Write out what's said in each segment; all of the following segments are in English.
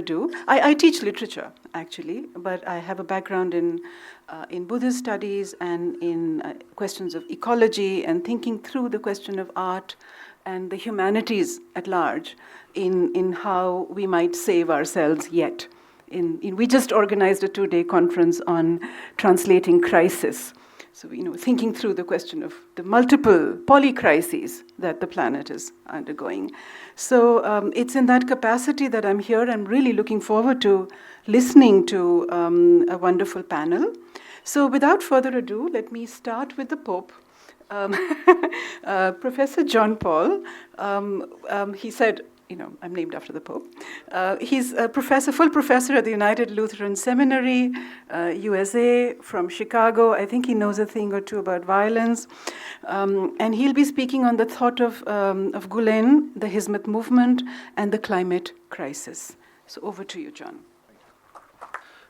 do. I teach literature, actually, but I have a background in Buddhist studies and in questions of ecology and thinking through the question of art and the humanities at large in how we might save ourselves yet. We just organized a 2-day conference on translating crisis. So, thinking through the question of the multiple polycrises that the planet is undergoing. So it's in that capacity that I'm here. I'm really looking forward to listening to a wonderful panel. So without further ado, let me start with the Pope. Professor John Paul, he said, I'm named after the Pope. He's a full professor at the United Lutheran Seminary, USA, from Chicago. I think he knows a thing or two about violence. And he'll be speaking on the thought of Gülen, the Hizmet Movement, and the climate crisis. So over to you, John.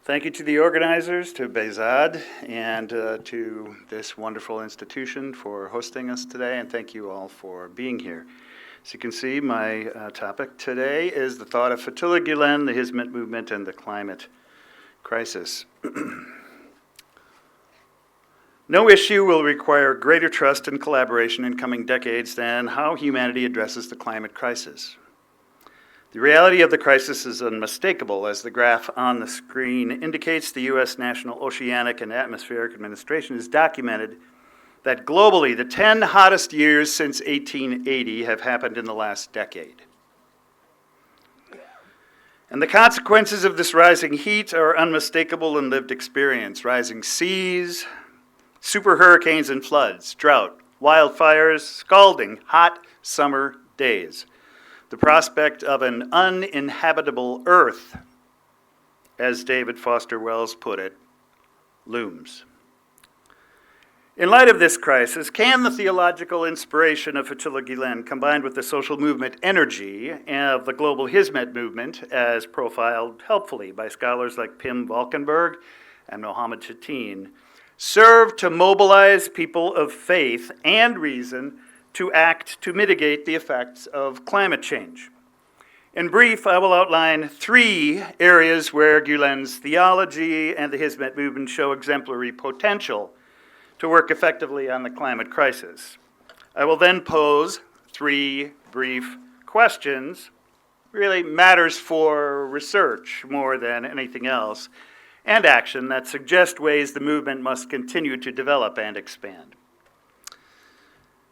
Thank you to the organizers, to Behzad, and to this wonderful institution for hosting us today, and thank you all for being here. As you can see, my topic today is the thought of Fethullah Gülen, the Hizmet Movement, and the climate crisis. No issue will require greater trust and collaboration in coming decades than how humanity addresses the climate crisis. The reality of the crisis is unmistakable. As the graph on the screen indicates, the U.S. National Oceanic and Atmospheric Administration has documented that globally, the 10 hottest years since 1880 have happened in the last decade. And the consequences of this rising heat are unmistakable in lived experience. Rising seas, super hurricanes and floods, drought, wildfires, scalding hot summer days. The prospect of an uninhabitable earth, as David Foster Wells put it, looms. In light of this crisis, can the theological inspiration of Fethullah Gülen, combined with the social movement energy of the global Hizmet movement, as profiled helpfully by scholars like Pim Valkenburg and Mohammed Chattin, serve to mobilize people of faith and reason to act to mitigate the effects of climate change? In brief, I will outline 3 areas where Gülen's theology and the Hizmet movement show exemplary potential to work effectively on the climate crisis. I will then pose 3 brief questions, really matters for research more than anything else, and action that suggest ways the movement must continue to develop and expand.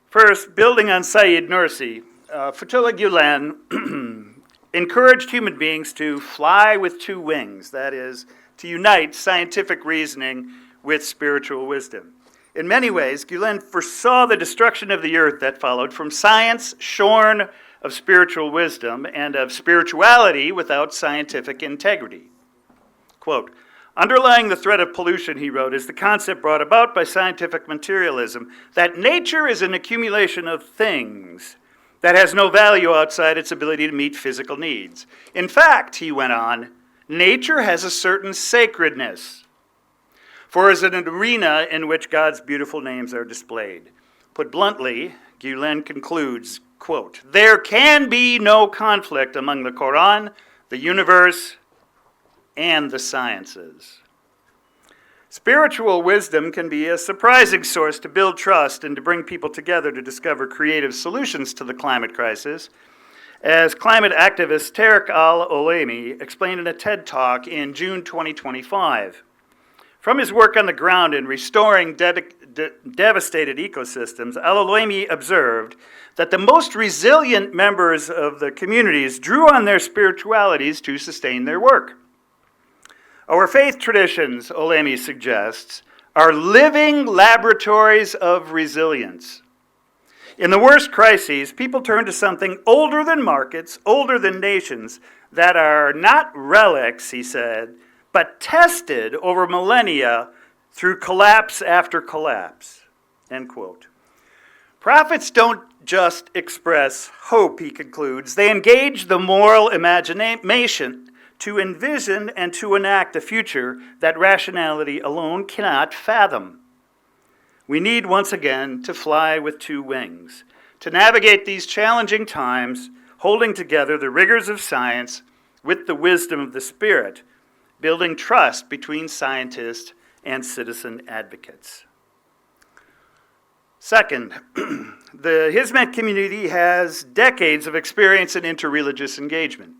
First, building on Said Nursi, Fethullah Gülen encouraged human beings to fly with 2 wings, that is, to unite scientific reasoning with spiritual wisdom. In many ways, Gülen foresaw the destruction of the earth that followed from science shorn of spiritual wisdom and of spirituality without scientific integrity. Quote, underlying the threat of pollution, he wrote, is the concept brought about by scientific materialism that nature is an accumulation of things that has no value outside its ability to meet physical needs. In fact, he went on, nature has a certain sacredness, for it is an arena in which God's beautiful names are displayed. Put bluntly, Gülen concludes, quote, there can be no conflict among the Quran, the universe, and the sciences. Spiritual wisdom can be a surprising source to build trust and to bring people together to discover creative solutions to the climate crisis, as climate activist Tarek Al-Olemi explained in a TED Talk in June 2025. From his work on the ground in restoring devastated ecosystems, Al-Olemi observed that the most resilient members of the communities drew on their spiritualities to sustain their work. Our faith traditions, Olemi suggests, are living laboratories of resilience. In the worst crises, people turn to something older than markets, older than nations, that are not relics, he said, but tested over millennia through collapse after collapse, end quote. Prophets don't just express hope, he concludes. They engage the moral imagination to envision and to enact a future that rationality alone cannot fathom. We need once again to fly with 2 wings, to navigate these challenging times, holding together the rigors of science with the wisdom of the Spirit, building trust between scientists and citizen advocates. Second, the Hizmet community has decades of experience in interreligious engagement.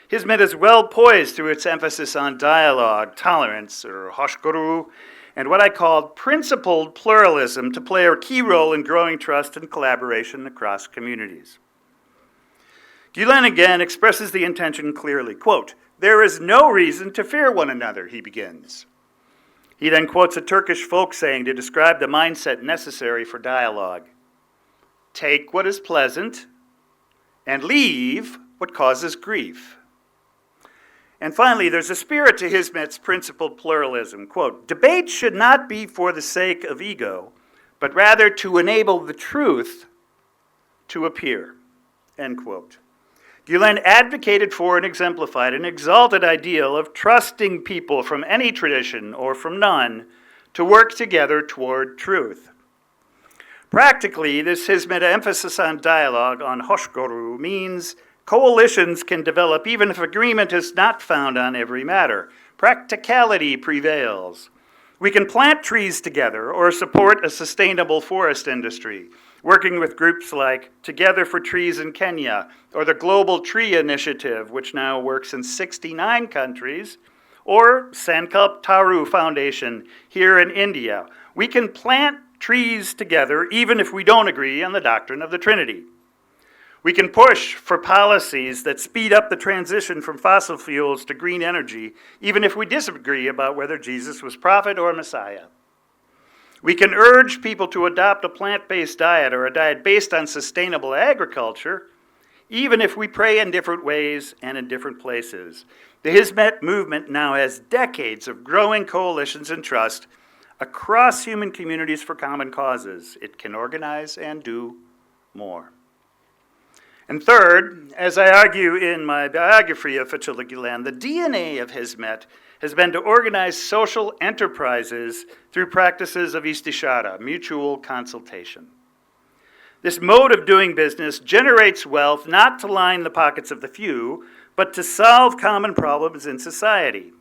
Hizmet is well poised through its emphasis on dialogue, tolerance, or hoshguru, and what I called principled pluralism to play a key role in growing trust and collaboration across communities. Gülen again expresses the intention clearly. Quote, "There is no reason to fear one another," he begins. He then quotes a Turkish folk saying to describe the mindset necessary for dialogue. Take what is pleasant and leave what causes grief. And finally, there's a spirit to Hizmet's principled pluralism. Quote, "Debate should not be for the sake of ego, but rather to enable the truth to appear." End quote. Gülen advocated for and exemplified an exalted ideal of trusting people from any tradition or from none to work together toward truth. Practically, this Hizmet emphasis on dialogue, on hoshguru, means coalitions can develop even if agreement is not found on every matter. Practicality prevails. We can plant trees together or support a sustainable forest industry, working with groups like Together for Trees in Kenya or the Global Tree Initiative, which now works in 69 countries, or Sankalp Taru Foundation here in India. We can plant trees together even if we don't agree on the doctrine of the Trinity. We can push for policies that speed up the transition from fossil fuels to green energy, even if we disagree about whether Jesus was prophet or Messiah. We can urge people to adopt a plant-based diet or a diet based on sustainable agriculture, even if we pray in different ways and in different places. The Hizmet movement now has decades of growing coalitions and trust across human communities for common causes. It can organize and do more. And third, as I argue in my biography of Fethullah Gülen, the DNA of Hizmet has been to organize social enterprises through practices of istishara, mutual consultation. This mode of doing business generates wealth not to line the pockets of the few, but to solve common problems in society.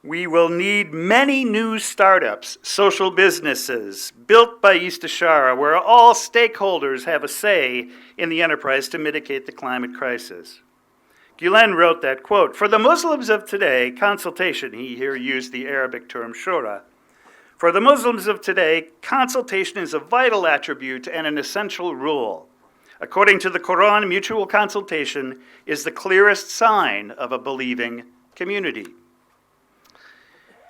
We will need many new startups, social businesses, built by istishara, where all stakeholders have a say in the enterprise to mitigate the climate crisis. Gülen wrote that, quote, "For the Muslims of today, consultation," he here used the Arabic term shura, "for the Muslims of today, consultation is a vital attribute and an essential rule. According to the Quran, mutual consultation is the clearest sign of a believing community."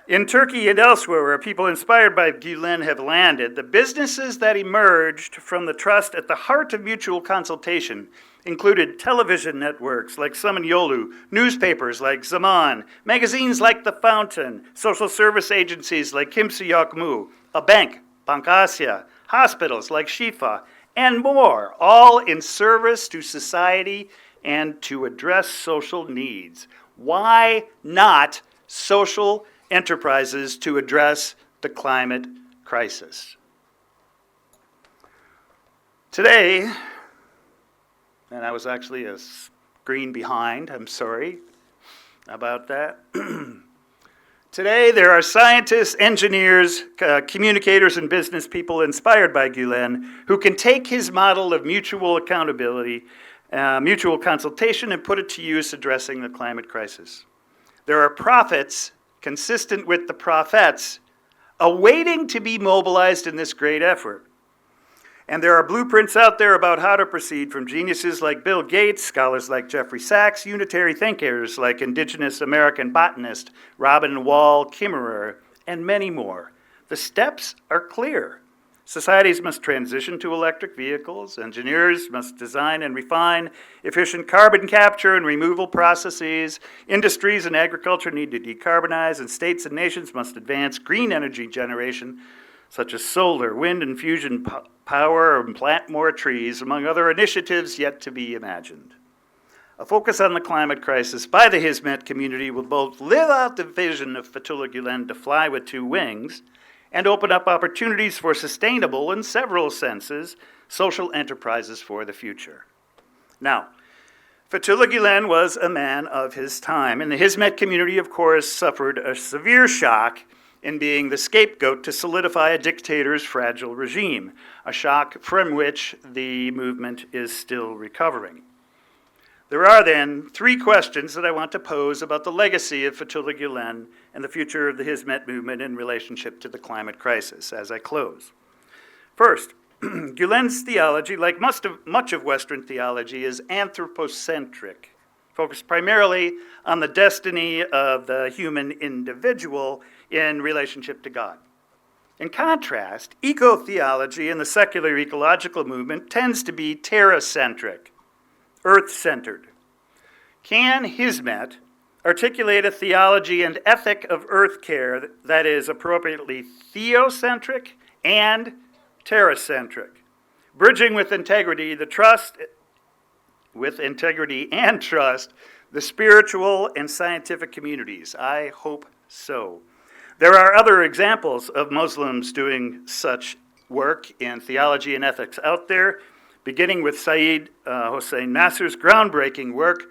In Turkey and elsewhere, where people inspired by Gülen have landed, the businesses that emerged from the trust at the heart of mutual consultation included television networks like Samanyolu, newspapers like Zaman, magazines like The Fountain, social service agencies like Kimse Yokmu, a bank, Bank Asya, hospitals like Shifa, and more, all in service to society and to address social needs. Why not social enterprises to address the climate crisis? Today, and I was actually a screen behind, I'm sorry about that. Today, there are scientists, engineers, communicators, and business people inspired by Gülen who can take his model of mutual accountability, mutual consultation, and put it to use addressing the climate crisis. There are prophets consistent with the prophets awaiting to be mobilized in this great effort. And there are blueprints out there about how to proceed from geniuses like Bill Gates, scholars like Jeffrey Sachs, unitary thinkers like indigenous American botanist Robin Wall Kimmerer, and many more. The steps are clear. Societies must transition to electric vehicles. Engineers must design and refine efficient carbon capture and removal processes. Industries and agriculture need to decarbonize, and states and nations must advance green energy generation, such as solar, wind, and fusion power, and plant more trees, among other initiatives yet to be imagined. A focus on the climate crisis by the Hizmet community will both live out the vision of Fethullah Gülen to fly with two wings and open up opportunities for sustainable, in several senses, social enterprises for the future. Now, Fethullah Gulen was a man of his time, and the Hizmet community, of course, suffered a severe shock in being the scapegoat to solidify a dictator's fragile regime, a shock from which the movement is still recovering. There are then three questions that I want to pose about the legacy of Fethullah Gulen and the future of the Hizmet movement in relationship to the climate crisis as I close. First, Gulen's theology, like much of Western theology, is anthropocentric, focused primarily on the destiny of the human individual in relationship to God. In contrast, eco-theology in the secular ecological movement tends to be terra-centric, earth-centered. Can Hizmet articulate a theology and ethic of earth care that is appropriately theocentric and terra-centric, bridging with integrity and trust, the spiritual and scientific communities? I hope so. There are other examples of Muslims doing such work in theology and ethics out there, beginning with Saeed Hossein Nasr's groundbreaking work,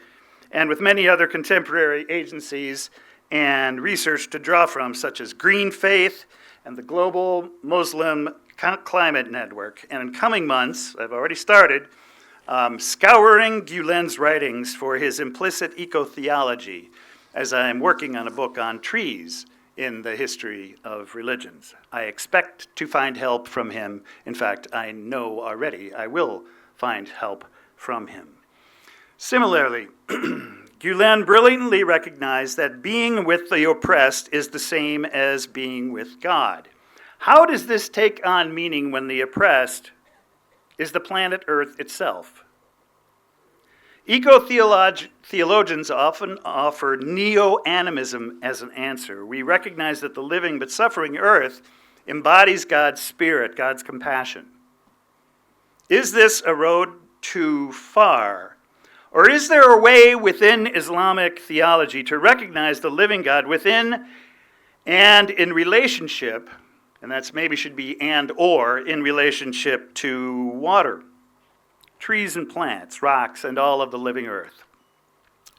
and with many other contemporary agencies and research to draw from, such as Green Faith and the Global Muslim Climate Network. And in coming months, I've already started, scouring Gulen's writings for his implicit eco-theology, as I'm working on a book on trees in the history of religions. I expect to find help from him. In fact, I know already I will find help from him. Similarly, Gulen brilliantly recognized that being with the oppressed is the same as being with God. How does this take on meaning when the oppressed is the planet Earth itself? Eco-theologians often offer neo-animism as an answer. We recognize that the living but suffering Earth embodies God's spirit, God's compassion. Is this a road too far? Or is there a way within Islamic theology to recognize the living God within and in relationship, and that's maybe should be and or, in relationship to water, trees and plants, rocks, and all of the living earth?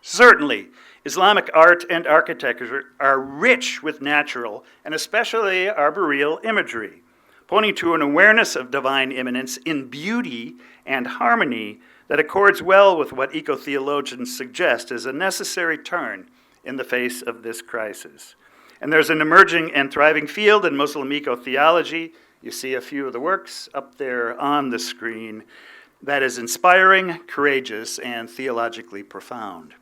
Certainly, Islamic art and architecture are rich with natural and especially arboreal imagery, pointing to an awareness of divine immanence in beauty and harmony that accords well with what eco-theologians suggest as a necessary turn in the face of this crisis. And there's an emerging and thriving field in Muslim eco-theology. You see a few of the works up there on the screen that is inspiring, courageous, and theologically profound.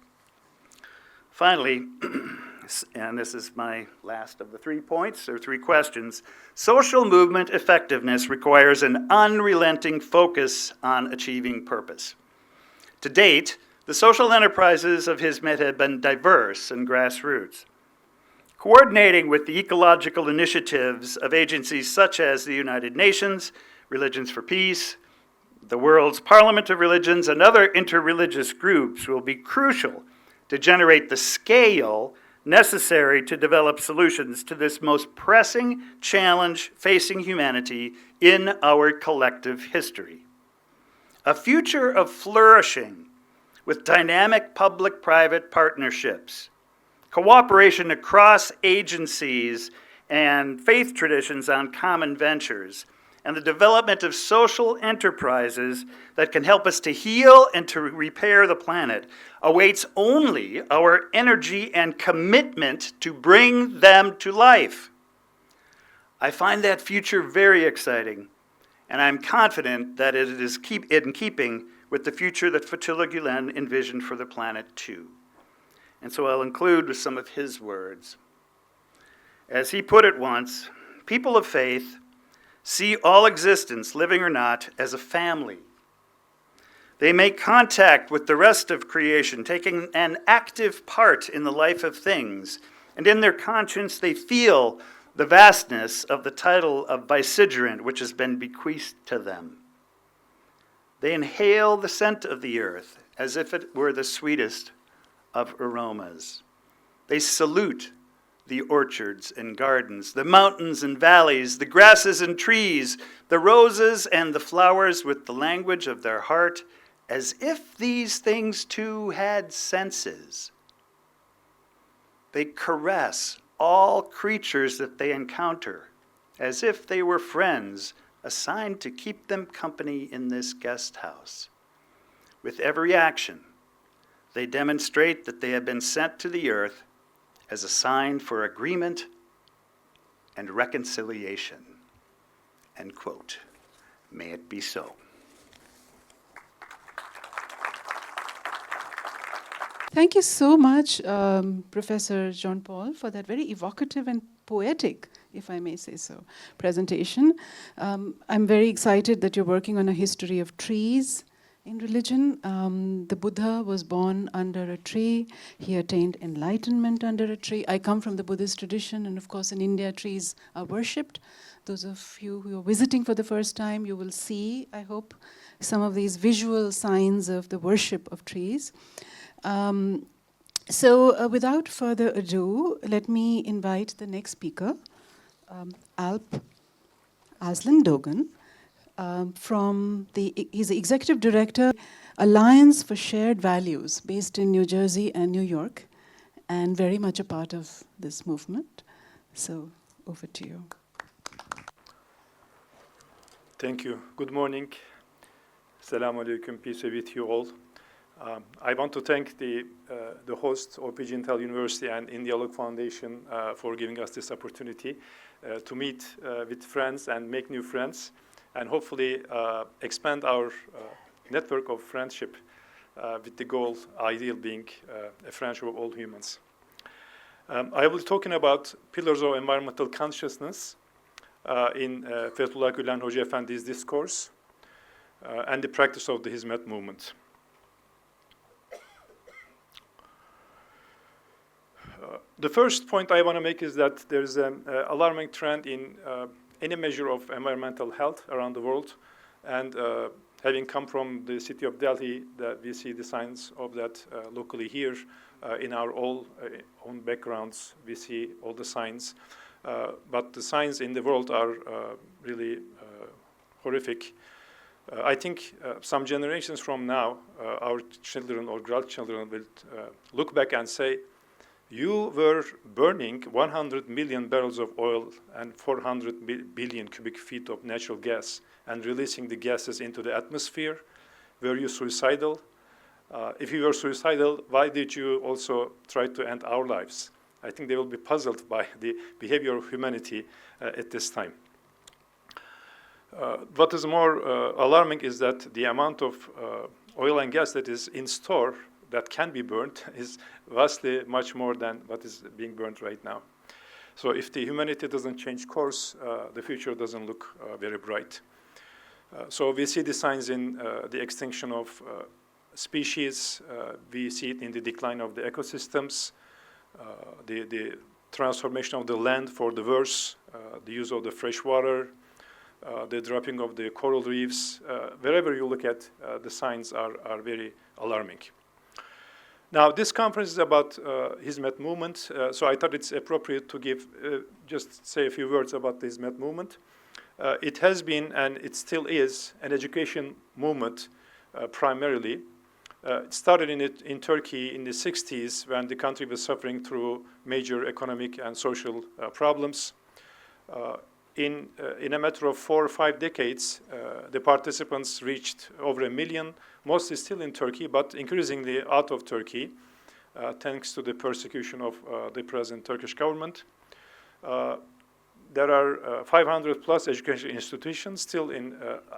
Finally, and this is my last of the 3 points, or 3 questions, social movement effectiveness requires an unrelenting focus on achieving purpose. To date, the social enterprises of Hizmet have been diverse and grassroots. Coordinating with the ecological initiatives of agencies such as the United Nations, Religions for Peace, the world's Parliament of Religions, and other interreligious groups will be crucial to generate the scale necessary to develop solutions to this most pressing challenge facing humanity in our collective history. A future of flourishing with dynamic public-private partnerships, cooperation across agencies and faith traditions on common ventures, and the development of social enterprises that can help us to heal and to repair the planet awaits only our energy and commitment to bring them to life. I find that future very exciting, and I'm confident that it is in keeping with the future that Fethullah Gulen envisioned for the planet too. And so I'll conclude with some of his words. As he put it once, people of faith see all existence, living or not, as a family. They make contact with the rest of creation, taking an active part in the life of things, and in their conscience they feel the vastness of the title of vicegerent which has been bequeathed to them. They inhale the scent of the earth as if it were the sweetest of aromas. They salute the orchards and gardens, the mountains and valleys, the grasses and trees, the roses and the flowers with the language of their heart as if these things too had senses. They caress all creatures that they encounter, as if they were friends assigned to keep them company in this guest house. With every action, they demonstrate that they have been sent to the earth as a sign for agreement and reconciliation. End quote. May it be so. Thank you so much, Professor John Paul, for that very evocative and poetic, if I may say so, presentation. I'm very excited that you're working on a history of trees in religion. The Buddha was born under a tree. He attained enlightenment under a tree. I come from the Buddhist tradition, and of course in India, trees are worshipped. Those of you who are visiting for the first time, you will see, I hope, some of these visual signs of the worship of trees. Without further ado, let me invite the next speaker, Alp Aslan Dogan, he's the Executive Director, Alliance for Shared Values, based in New Jersey and New York, and very much a part of this movement. So, over to you. Thank you. Good morning. Assalamu alaikum. Peace be with you all. I want to thank the host of Jindal University and Indialogue Foundation for giving us this opportunity to meet with friends and make new friends, and hopefully expand our network of friendship with the goal, ideal being a friendship of all humans. I will be talking about pillars of environmental consciousness in Fethullah Gülen Hoca Efendi's discourse and the practice of the Hizmet movement. The first point I want to make is that there's an alarming trend in any measure of environmental health around the world, and having come from the city of Delhi, that we see the signs of that locally here in our own backgrounds. We see all the signs, but the signs in the world are really horrific. I think some generations from now, our children or grandchildren will look back and say, you were burning 100 million barrels of oil and 400 billion cubic feet of natural gas and releasing the gases into the atmosphere. Were you suicidal? If you were suicidal, why did you also try to end our lives? I think they will be puzzled by the behavior of humanity at this time. What is more alarming is that the amount of oil and gas that is in store that can be burnt is vastly much more than what is being burnt right now. So if the humanity doesn't change course, the future doesn't look very bright. So we see the signs in the extinction of species. We see it in the decline of the ecosystems, the transformation of the land for the worse, the use of the fresh water, the dropping of the coral reefs. Wherever you look at, the signs are very alarming. Now, this conference is about Hizmet Movement, so I thought it's appropriate to give, just say a few words about the Hizmet Movement. It has been, and it still is, an education movement primarily. It started in Turkey in the 60s when the country was suffering through major economic and social problems. In a matter of 4 or 5 decades, the participants reached over 1 million, mostly still in Turkey, but increasingly out of Turkey, thanks to the persecution of the present Turkish government. There are 500 plus education institutions still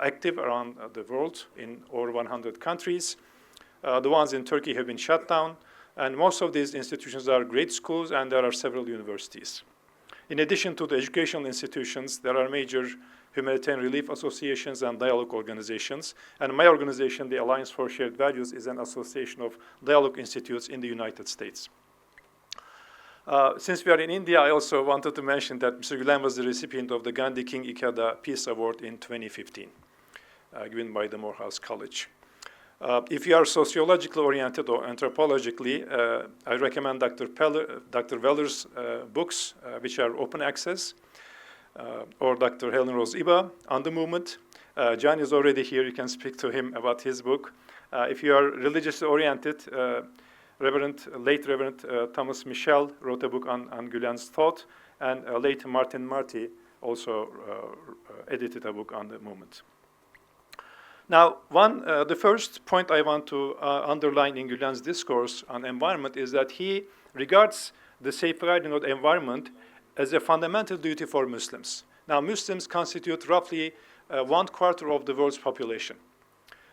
active around the world in over 100 countries. The ones in Turkey have been shut down, and most of these institutions are grade schools, and there are several universities. In addition to the educational institutions, there are major humanitarian relief associations and dialogue organizations. And my organization, the Alliance for Shared Values, is an association of dialogue institutes in the United States. Since we are in India, I also wanted to mention that Mr. Gülen was the recipient of the Gandhi King Ikeda Peace Award in 2015, given by the Morehouse College. If you are sociologically oriented or anthropologically, I recommend Dr. Weller's books, which are open access, or Dr. Helen Rose Iba on the movement. John is already here. You can speak to him about his book. If you are religiously oriented, late Reverend Thomas Michel wrote a book on Gülen's thought, and late Martin Marty also edited a book on the movement. Now, the first point I want to underline in Gülen's discourse on environment is that he regards the safeguarding of the environment as a fundamental duty for Muslims. Now, Muslims constitute roughly 1/4 of the world's population.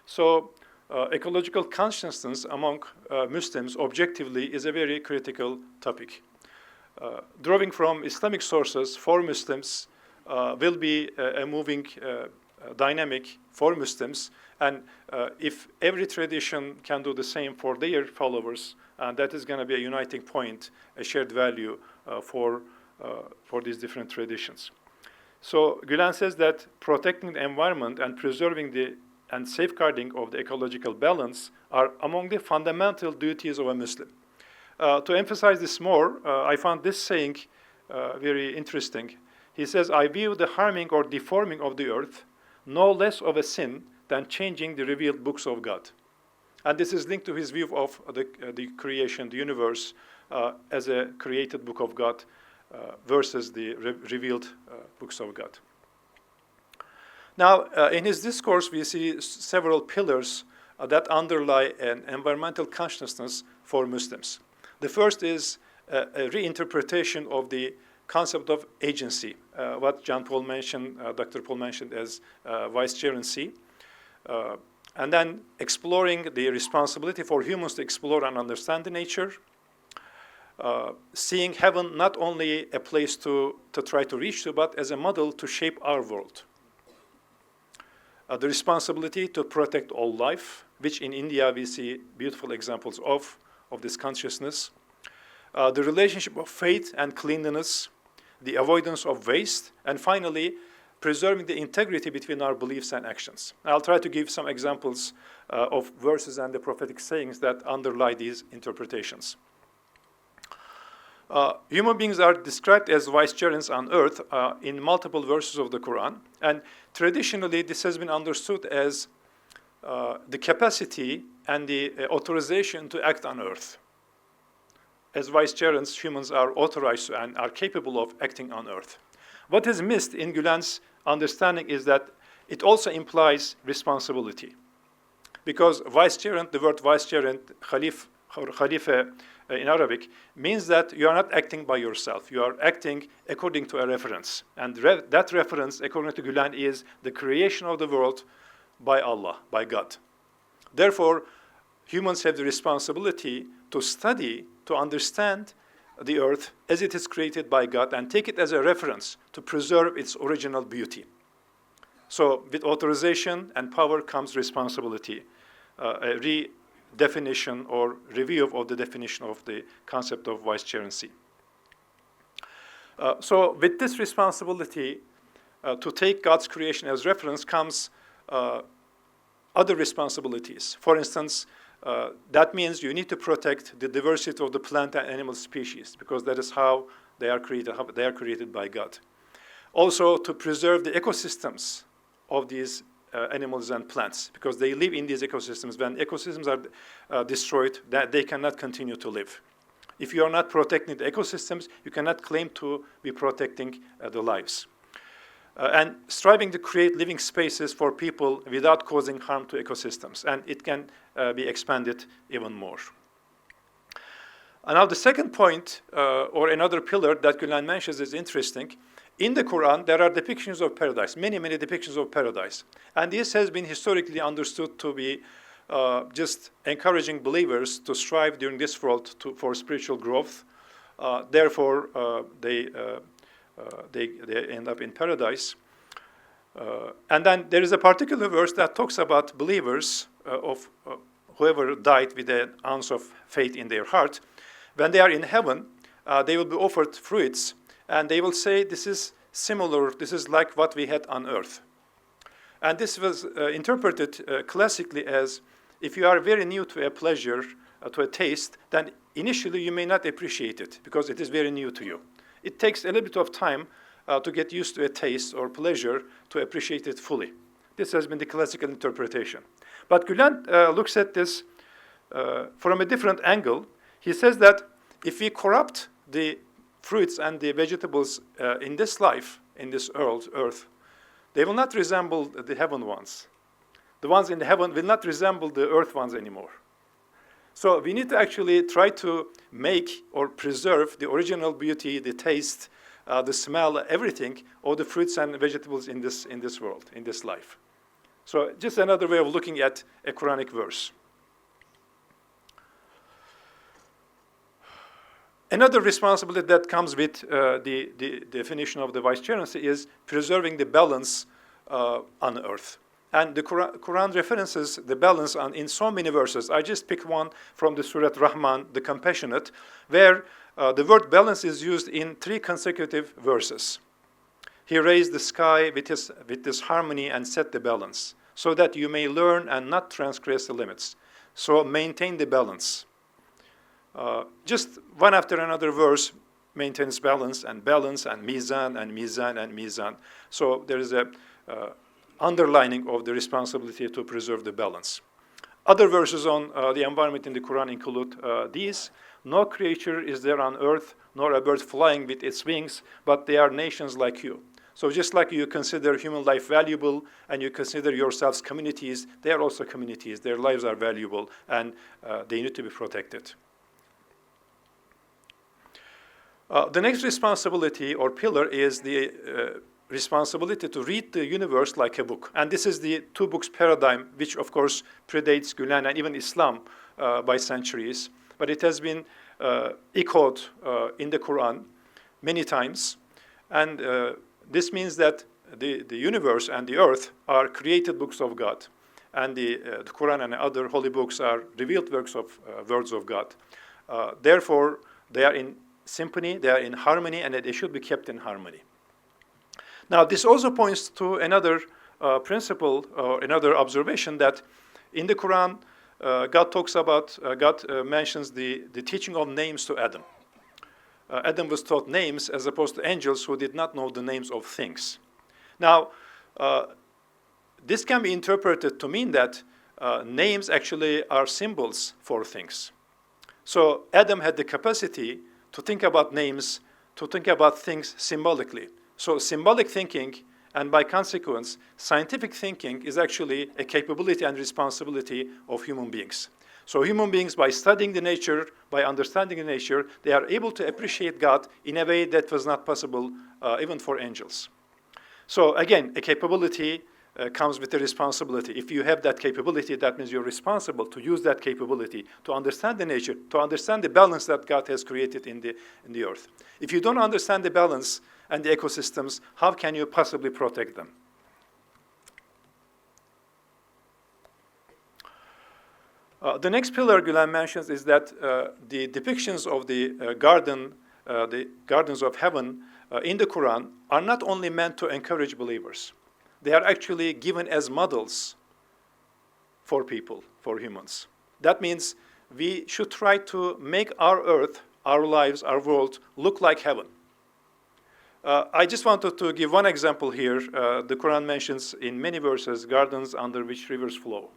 So, ecological consciousness among Muslims objectively is a very critical topic. Drawing from Islamic sources for Muslims will be a moving dynamic for Muslims, and if every tradition can do the same for their followers, that is going to be a uniting point, a shared value for these different traditions. So Gülen says that protecting the environment and preserving and safeguarding of the ecological balance are among the fundamental duties of a Muslim. To emphasize this more, I found this saying very interesting. He says, "I view the harming or deforming of the earth no less of a sin than changing the revealed books of God." And this is linked to his view of the creation, the universe, as a created book of God versus the revealed books of God. Now, in his discourse, we see several pillars that underlie an environmental consciousness for Muslims. The first is a reinterpretation of the concept of agency, what Dr. Paul mentioned as vicegerency, and then exploring the responsibility for humans to explore and understand the nature, seeing heaven not only a place to try to reach to, but as a model to shape our world. The responsibility to protect all life, which in India we see beautiful examples of this consciousness. The relationship of faith and cleanliness, the avoidance of waste, and finally, preserving the integrity between our beliefs and actions. I'll try to give some examples of verses and the prophetic sayings that underlie these interpretations. Human beings are described as vicegerents on earth in multiple verses of the Quran, and traditionally this has been understood as the capacity and the authorization to act on earth. As vicegerents, humans are authorized and are capable of acting on earth. What is missed in Gülen's understanding is that it also implies responsibility. Because vicegerent, the word vicegerent, khalif or khalifa in Arabic, means that you are not acting by yourself. You are acting according to a reference. And that reference, according to Gülen, is the creation of the world by Allah, by God. Therefore, humans have the responsibility to study, to understand the earth as it is created by God and take it as a reference to preserve its original beauty. So with authorization and power comes responsibility, a redefinition or review of the definition of the concept of vicegerency. So with this responsibility to take God's creation as reference comes other responsibilities. For instance, that means you need to protect the diversity of the plant and animal species because that is how they are created by God. Also, to preserve the ecosystems of these animals and plants because they live in these ecosystems. When ecosystems are destroyed, that they cannot continue to live. If you are not protecting the ecosystems, you cannot claim to be protecting the lives. And striving to create living spaces for people without causing harm to ecosystems. And it can be expanded even more. And now the second point, or another pillar that Gülen mentions is interesting. In the Quran, there are depictions of paradise, many, many depictions of paradise. And this has been historically understood to be just encouraging believers to strive during this world for spiritual growth. Therefore, they end up in paradise. And then there is a particular verse that talks about believers of whoever died with an ounce of faith in their heart. When they are in heaven, they will be offered fruits, and they will say, this is similar, this is like what we had on earth. And this was interpreted classically as, if you are very new to a pleasure, to a taste, then initially you may not appreciate it because it is very new to you. It takes a little bit of time to get used to a taste or pleasure to appreciate it fully. This has been the classical interpretation. But Gülen looks at this from a different angle. He says that if we corrupt the fruits and the vegetables in this life, in this earth, they will not resemble the heaven ones. The ones in the heaven will not resemble the earth ones anymore. So we need to actually try to make or preserve the original beauty, the taste, the smell, everything, of the fruits and vegetables in this world, in this life. So just another way of looking at a Quranic verse. Another responsibility that comes with the definition of the vicegerency is preserving the balance on earth. And the Quran references the balance in so many verses. I just picked one from the Surah Rahman, the Compassionate, where the word balance is used in 3 consecutive verses. He raised the sky with this harmony and set the balance, so that you may learn and not transgress the limits. So maintain the balance. Just one after another verse maintains balance and mizan and mizan and mizan. So there is a underlining of the responsibility to preserve the balance. Other verses on the environment in the Quran include these. No creature is there on earth, nor a bird flying with its wings, but they are nations like you. So just like you consider human life valuable and you consider yourselves communities, they are also communities. Their lives are valuable and they need to be protected. The next responsibility or pillar is the responsibility to read the universe like a book. And this is the 2 books paradigm, which of course predates Gülen and even Islam by centuries. But it has been echoed in the Quran many times. And this means that the universe and the earth are created books of God. And the Quran and other holy books are revealed words of God. Therefore, they are in symphony, they are in harmony, and they should be kept in harmony. Now, this also points to another principle or another observation that in the Quran, God mentions the teaching of names to Adam. Adam was taught names as opposed to angels who did not know the names of things. Now, this can be interpreted to mean that names actually are symbols for things. So Adam had the capacity to think about names, to think about things symbolically. So symbolic thinking, and by consequence, scientific thinking is actually a capability and responsibility of human beings. So human beings, by studying the nature, by understanding the nature, they are able to appreciate God in a way that was not possible even for angels. So again, a capability comes with a responsibility. If you have that capability, that means you're responsible to use that capability to understand the nature, to understand the balance that God has created in the earth. If you don't understand the balance and the ecosystems, how can you possibly protect them? The next pillar Gülen mentions is that the depictions of the gardens of heaven in the Quran are not only meant to encourage believers. They are actually given as models for people, for humans. That means we should try to make our earth, our lives, our world look like heaven. I just wanted to give one example here. The Quran mentions in many verses gardens under which rivers flow.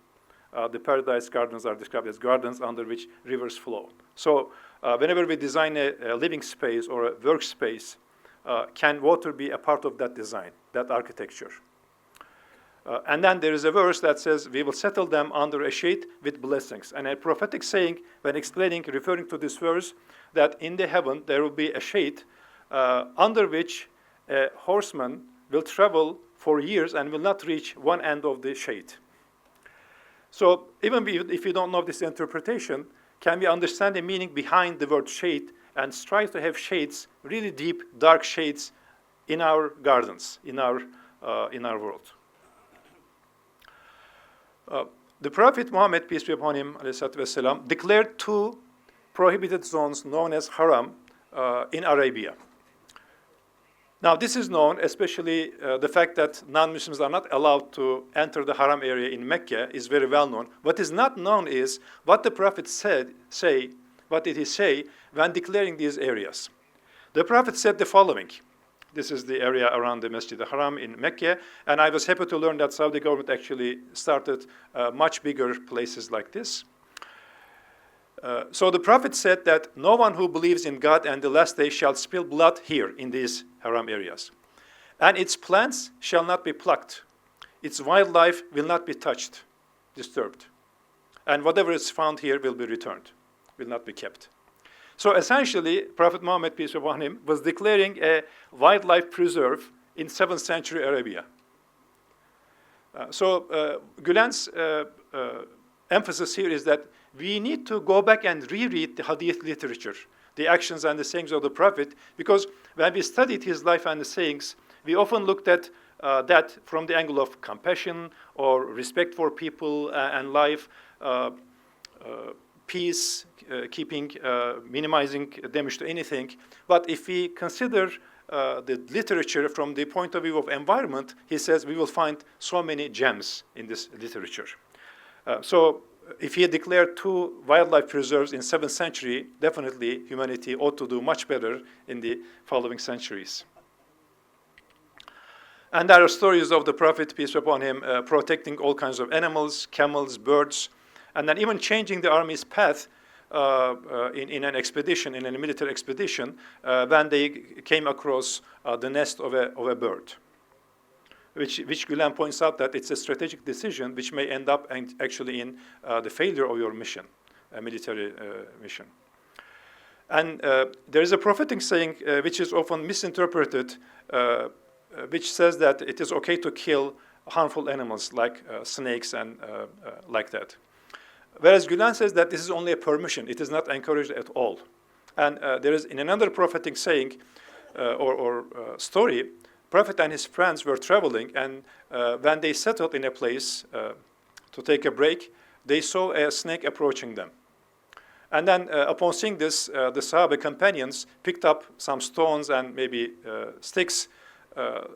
The paradise gardens are described as gardens under which rivers flow. So whenever we design a living space or a workspace, can water be a part of that design, that architecture? And then there is a verse that says, we will settle them under a shade with blessings. And a prophetic saying, when explaining, referring to this verse, that in the heaven there will be a shade under which a horseman will travel for years and will not reach one end of the shade. So even if you don't know this interpretation, can we understand the meaning behind the word shade and strive to have shades, really deep, dark shades in our gardens, in our world? The Prophet Muhammad, peace be upon him, والسلام, declared 2 prohibited zones known as haram in Arabia. Now, this is known, especially the fact that non-Muslims are not allowed to enter the haram area in Mecca is very well known. What is not known is what the Prophet what did he say when declaring these areas? The Prophet said the following: This is the area around the Masjid al-Haram in Mecca. And I was happy to learn that Saudi government actually started much bigger places like this. So the Prophet said that no one who believes in God and the last day shall spill blood here in these haram areas. And its plants shall not be plucked. Its wildlife will not be touched, disturbed. And whatever is found here will be returned, will not be kept. So essentially, Prophet Muhammad, peace be upon him, was declaring a wildlife preserve in 7th century Arabia. Gülen's emphasis here is that we need to go back and reread the hadith literature, the actions and the sayings of the Prophet, because when we studied his life and the sayings, we often looked at that from the angle of compassion or respect for people and life, peace, keeping, minimizing damage to anything. But if we consider the literature from the point of view of environment, he says we will find so many gems in this literature. So if he declared 2 wildlife preserves in 7th century, definitely humanity ought to do much better in the following centuries. And there are stories of the Prophet, peace be upon him, protecting all kinds of animals, camels, birds, and then even changing the army's path in an expedition, in a military expedition, when they came across the nest of a bird. Which Gülen points out that it's a strategic decision which may end up actually in the failure of your mission, a military mission. And there is a prophetic saying which is often misinterpreted, which says that it is okay to kill harmful animals like snakes and like that. Whereas Gülen says that this is only a permission, it is not encouraged at all. And there is in another prophetic saying or story, Prophet and his friends were traveling, and when they settled in a place to take a break, they saw a snake approaching them. And then upon seeing this, the Sahaba companions picked up some stones and maybe sticks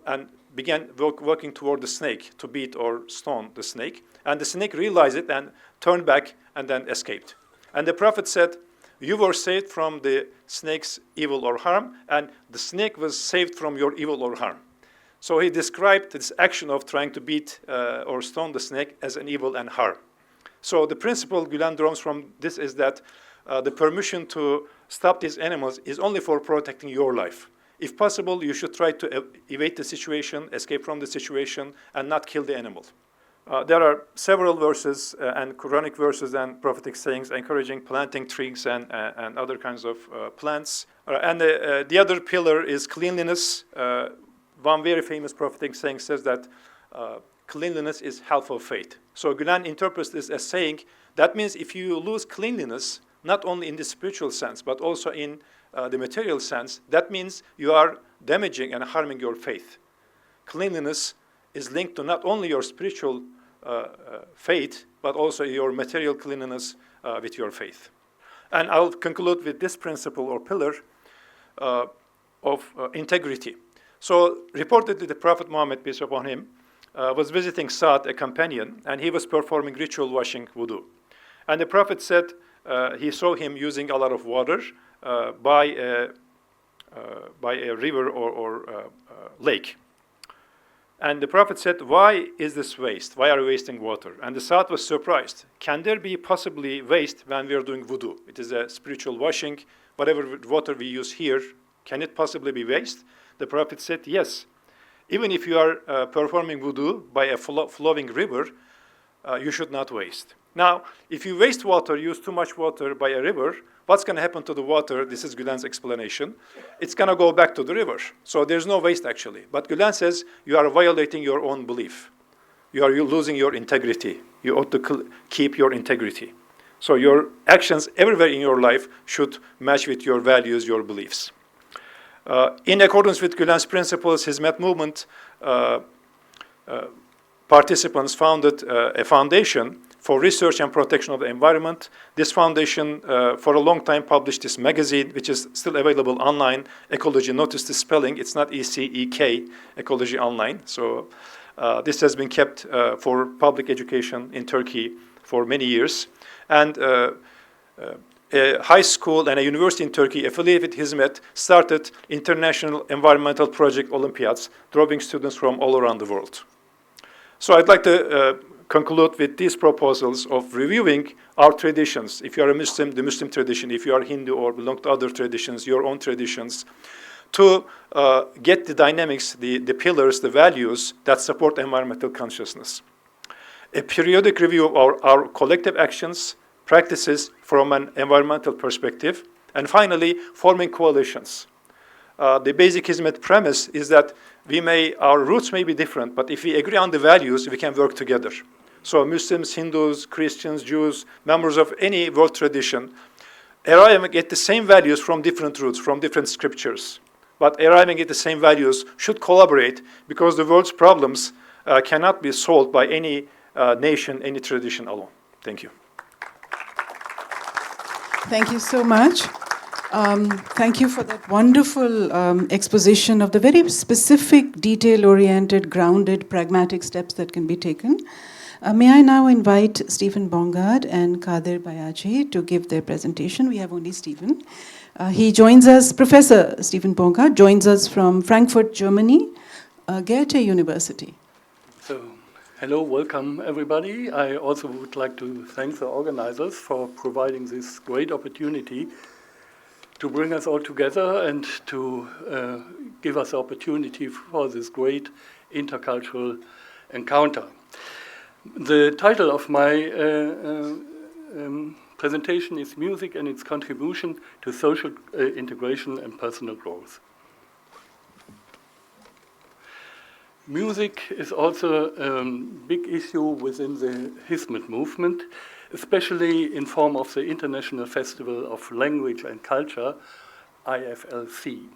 and began working toward the snake to beat or stone the snake. And the snake realized it and turned back and then escaped. And the Prophet said, you were saved from the snake's evil or harm, and the snake was saved from your evil or harm. So he described this action of trying to beat or stone the snake as an evil and harm. So the principle Gülen draws from this is that the permission to stop these animals is only for protecting your life. If possible, you should try to evade the situation, escape from the situation, and not kill the animal. There are several verses and Quranic verses and prophetic sayings encouraging planting trees and other kinds of plants. And the other pillar is cleanliness. One very famous prophetic saying says that cleanliness is half of faith. So Gülen interprets this as saying that means if you lose cleanliness, not only in the spiritual sense, but also in the material sense, that means you are damaging and harming your faith. Cleanliness is linked to not only your spiritual faith, but also your material cleanliness with your faith. And I'll conclude with this principle or pillar of integrity. So reportedly the Prophet Muhammad, peace be upon him, was visiting Sa'd, a companion, and he was performing ritual washing wudu. And the Prophet said he saw him using a lot of water by a river or lake. And the Prophet said, why is this waste? Why are we wasting water? And the Sa'd was surprised. Can there be possibly waste when we are doing wudu? It is a spiritual washing. Whatever water we use here, can it possibly be waste? The Prophet said, yes. Even if you are performing wudu by a flowing river, you should not waste. Now, if you waste water, use too much water by a river, what's going to happen to the water? This is Gülen's explanation. It's going to go back to the river. So there's no waste, actually. But Gülen says you are violating your own belief. You are losing your integrity. You ought to keep your integrity. So your actions everywhere in your life should match with your values, your beliefs. In accordance with Gülen's principles, Hizmet Movement participants founded a foundation for research and protection of the environment. This foundation for a long time published this magazine, which is still available online, Ecology. Notice the spelling, it's not E-C-E-K, Ecology Online. So this has been kept for public education in Turkey for many years. And a high school and a university in Turkey affiliated with Hizmet started International Environmental Project Olympiads, drawing students from all around the world. So I'd like to conclude with these proposals of reviewing our traditions. If you are a Muslim, the Muslim tradition. If you are Hindu or belong to other traditions, your own traditions, to get the dynamics, the pillars, the values that support environmental consciousness. A periodic review of our collective actions, practices from an environmental perspective, and finally, forming coalitions. The basic Hizmet premise is that our roots may be different, but if we agree on the values, we can work together. So Muslims, Hindus, Christians, Jews, members of any world tradition, arriving at the same values from different roots, from different scriptures, but arriving at the same values should collaborate because the world's problems cannot be solved by any nation, any tradition alone. Thank you. Thank you so much. Thank you for that wonderful exposition of the very specific, detail-oriented, grounded, pragmatic steps that can be taken. May I now invite Stephen Bongard and Kader Bayaji to give their presentation. We have only Stephen. He joins us, Professor Stephen Bongard joins us from Frankfurt, Germany, Goethe University. So, hello, welcome everybody. I also would like to thank the organizers for providing this great opportunity to bring us all together and to give us the opportunity for this great intercultural encounter. The title of my presentation is Music and its Contribution to Social Integration and Personal Growth. Music is also a big issue within the Hizmet movement, especially in form of the International Festival of Language and Culture, IFLC.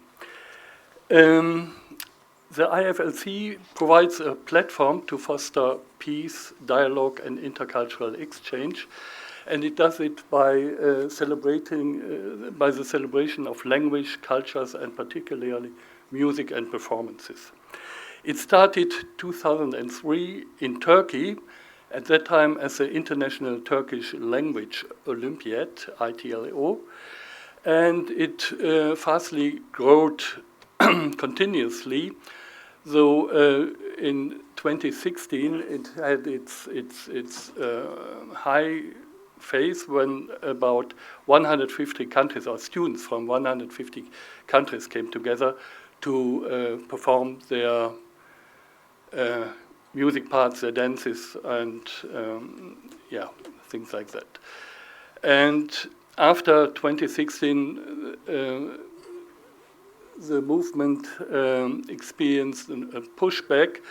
The IFLC provides a platform to foster peace, dialogue, and intercultural exchange, and it does it by the celebration of language, cultures, and particularly music and performances. It started 2003 in Turkey, at that time as the International Turkish Language Olympiad, ITLO, and it fastly growed continuously. So in 2016, it had its high phase when about 150 countries, or students from 150 countries came together to perform their music parts, their dances, and things like that. And after 2016, the movement experienced a pushback,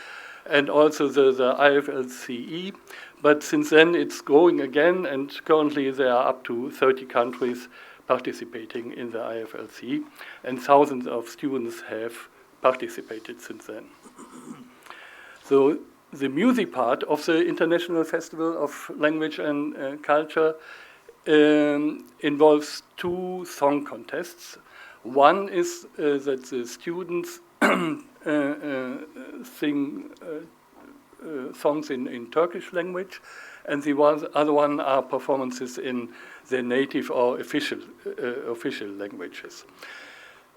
and also the IFLCE. But since then, it's growing again, and currently there are up to 30 countries participating in the IFLC, and thousands of students have participated since then. So the music part of the International Festival of Language and Culture involves two song contests. One is that the students sing songs in Turkish language, and the other one are performances in their native or official languages.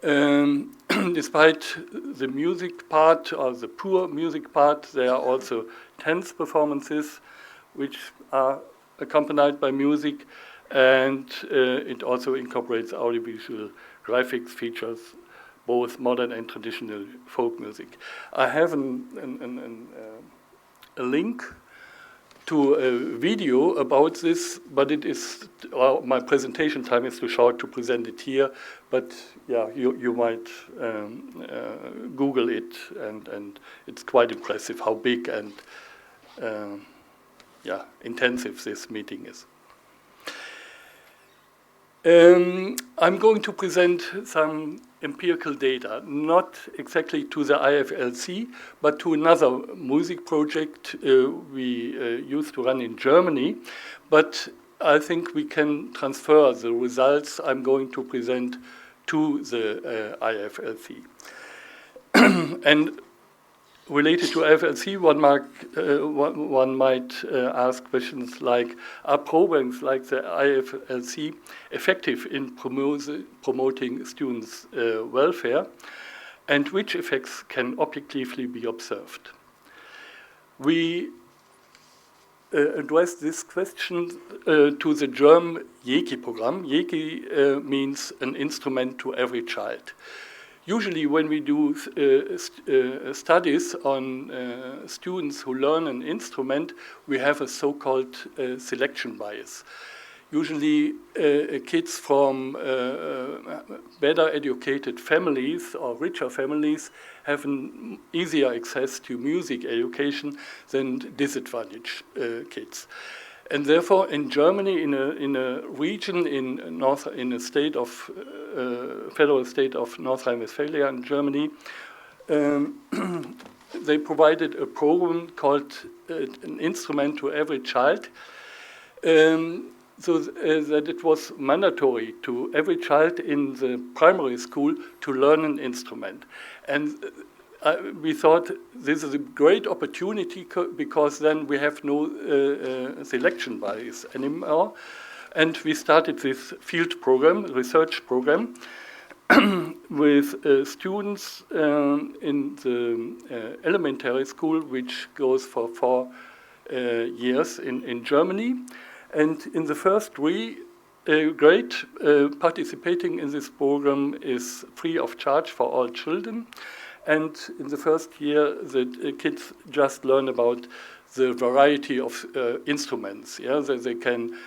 Despite the music part, or the pure music part, there are also dance performances which are accompanied by music, and it also incorporates audiovisual graphics, features both modern and traditional folk music. I have a link to a video about this, but it is my presentation time is too short to present it here. But yeah, you might Google it, and it's quite impressive how big and intensive this meeting is. I'm going to present some empirical data, not exactly to the IFLC, but to another music project we used to run in Germany. But I think we can transfer the results I'm going to present to the IFLC. And related to IFLC, one might ask questions like, are programs like the IFLC effective in promoting students' welfare, and which effects can objectively be observed? We address this question to the German JECI program. JECI means an instrument to every child. Usually when we do studies on students who learn an instrument, we have a so-called selection bias. Usually kids from better educated families or richer families have an easier access to music education than disadvantaged kids. And therefore, in Germany, in a region in a state of federal state of North Rhine-Westphalia in Germany, they provided a program called an instrument to every child, so that it was mandatory to every child in the primary school to learn an instrument. And we thought this is a great opportunity because then we have no selection bias anymore. And we started this field program, research program, with students in the elementary school, which goes for 4 years in Germany. And in the first grade, participating in this program is free of charge for all children. And in the first year, the kids just learn about the variety of instruments. Yeah, they can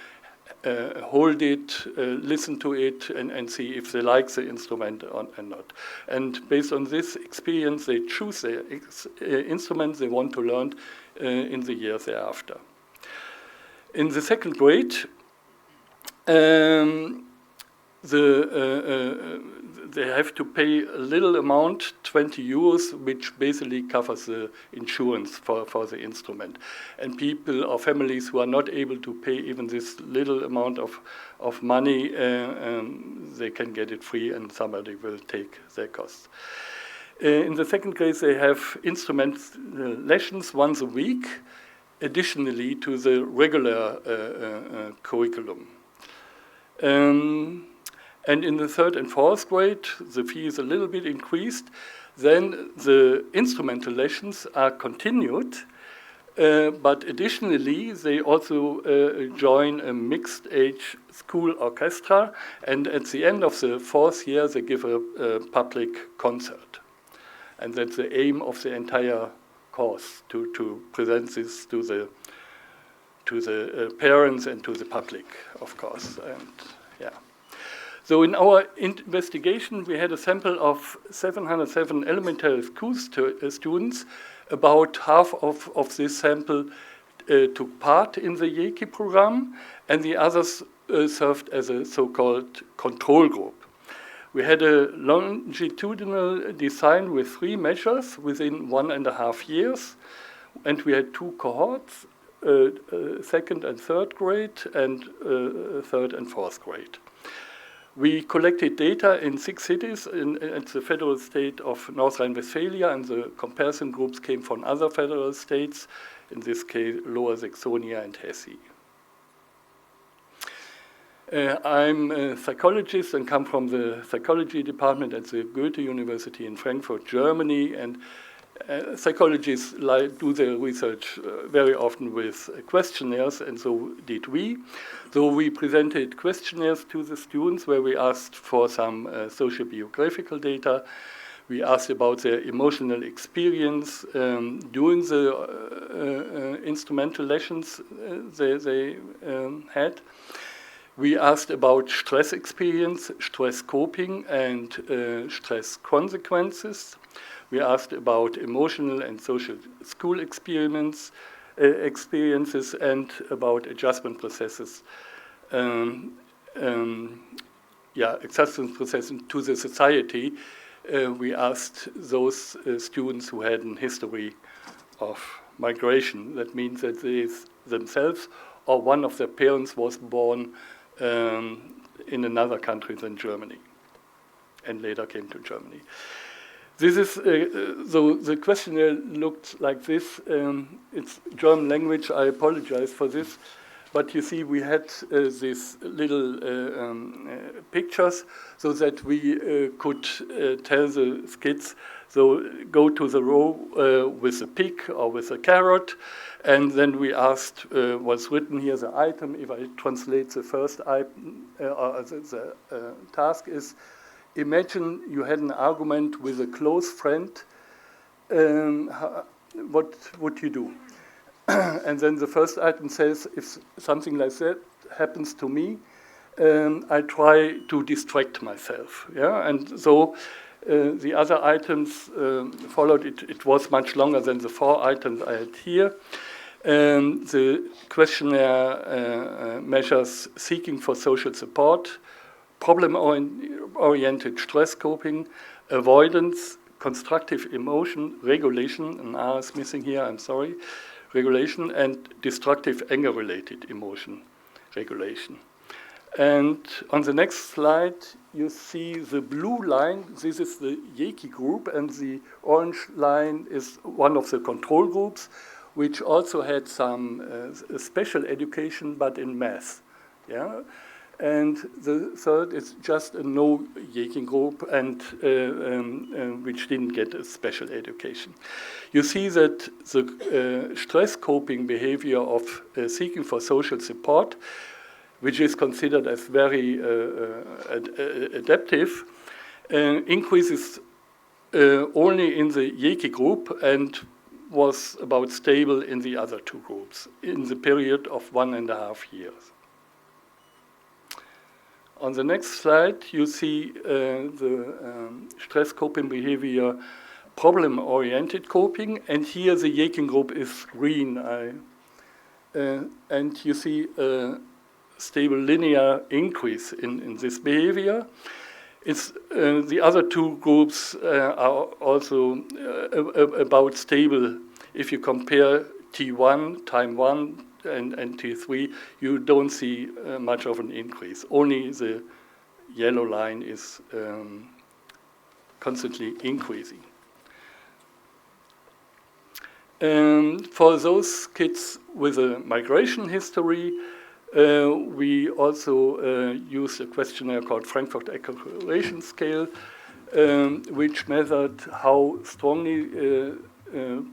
hold it, listen to it, and see if they like the instrument or not. And based on this experience, they choose the instrument they want to learn in the years thereafter. In the second grade, they have to pay a little amount, 20 euros, which basically covers the insurance for the instrument. And people or families who are not able to pay even this little amount of money, they can get it free and somebody will take their costs. In the second grade, they have instrument lessons once a week, additionally to the regular curriculum. And in the third and fourth grade, the fee is a little bit increased. Then the instrumental lessons are continued, but additionally, they also join a mixed-age school orchestra, and at the end of the fourth year, they give a public concert. And that's the aim of the entire course, to present this to the parents and to the public, of course. And yeah. So in our investigation, we had a sample of 707 elementary school students. About half of this sample took part in the JECI program, and the others served as a so-called control group. We had a longitudinal design with 3 measures within 1.5 years, and we had 2 cohorts, second and third grade, and third and fourth grade. We collected data in 6 cities at the federal state of North Rhine-Westphalia, and the comparison groups came from other federal states, in this case, Lower Saxony and Hesse. I'm a psychologist and come from the psychology department at the Goethe University in Frankfurt, Germany, and psychologists do their research very often with questionnaires, and so did we. So we presented questionnaires to the students where we asked for some socio-biographical data. We asked about their emotional experience during the instrumental lessons they had. We asked about stress experience, stress coping, and stress consequences. We asked about emotional and social school experiences and about adjustment processes, adjustment processes to the society. We asked those students who had a history of migration. That means that they themselves or one of their parents was born in another country than Germany and later came to Germany. This is, so the questionnaire looked like this. It's German language, I apologize for this. But you see, we had these little pictures so that we could tell the kids, so go to the row with a pig or with a carrot. And then we asked what's written here, the item. If I translate the first item, the task is, imagine you had an argument with a close friend. What would you do? And then the first item says, if something like that happens to me, I try to distract myself. Yeah, and so the other items followed. It was much longer than the 4 items I had here. The questionnaire measures seeking for social support, problem-oriented stress coping, avoidance, constructive emotion, regulation, an R is missing here, I'm sorry, regulation, and destructive anger-related emotion, regulation. And on the next slide, you see the blue line. This is the Yeki group, and the orange line is one of the control groups, which also had some special education, but in math. Yeah? And the third is just a no Yeki group, and which didn't get a special education. You see that the stress coping behavior of seeking for social support, which is considered as very adaptive, increases only in the Yeki group and was about stable in the other 2 groups in the period of 1.5 years. On the next slide, you see the stress coping behavior, problem-oriented coping, and here the Yeki group is green. And you see a stable linear increase in this behavior. It's, the other 2 groups are also about stable. If you compare T1, time 1, and T3, you don't see much of an increase. Only the yellow line is constantly increasing. For those kids with a migration history, we also use a questionnaire called Frankfurt Acculturation Scale, which measured how strongly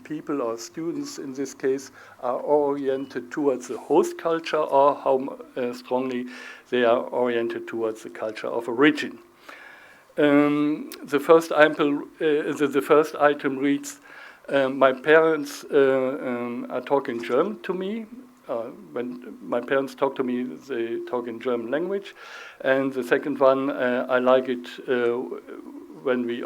people or students in this case are oriented towards the host culture, or how strongly they are oriented towards the culture of origin. The first item reads, my parents are talking German to me. When my parents talk to me, they talk in German language. And the second one, I like it when we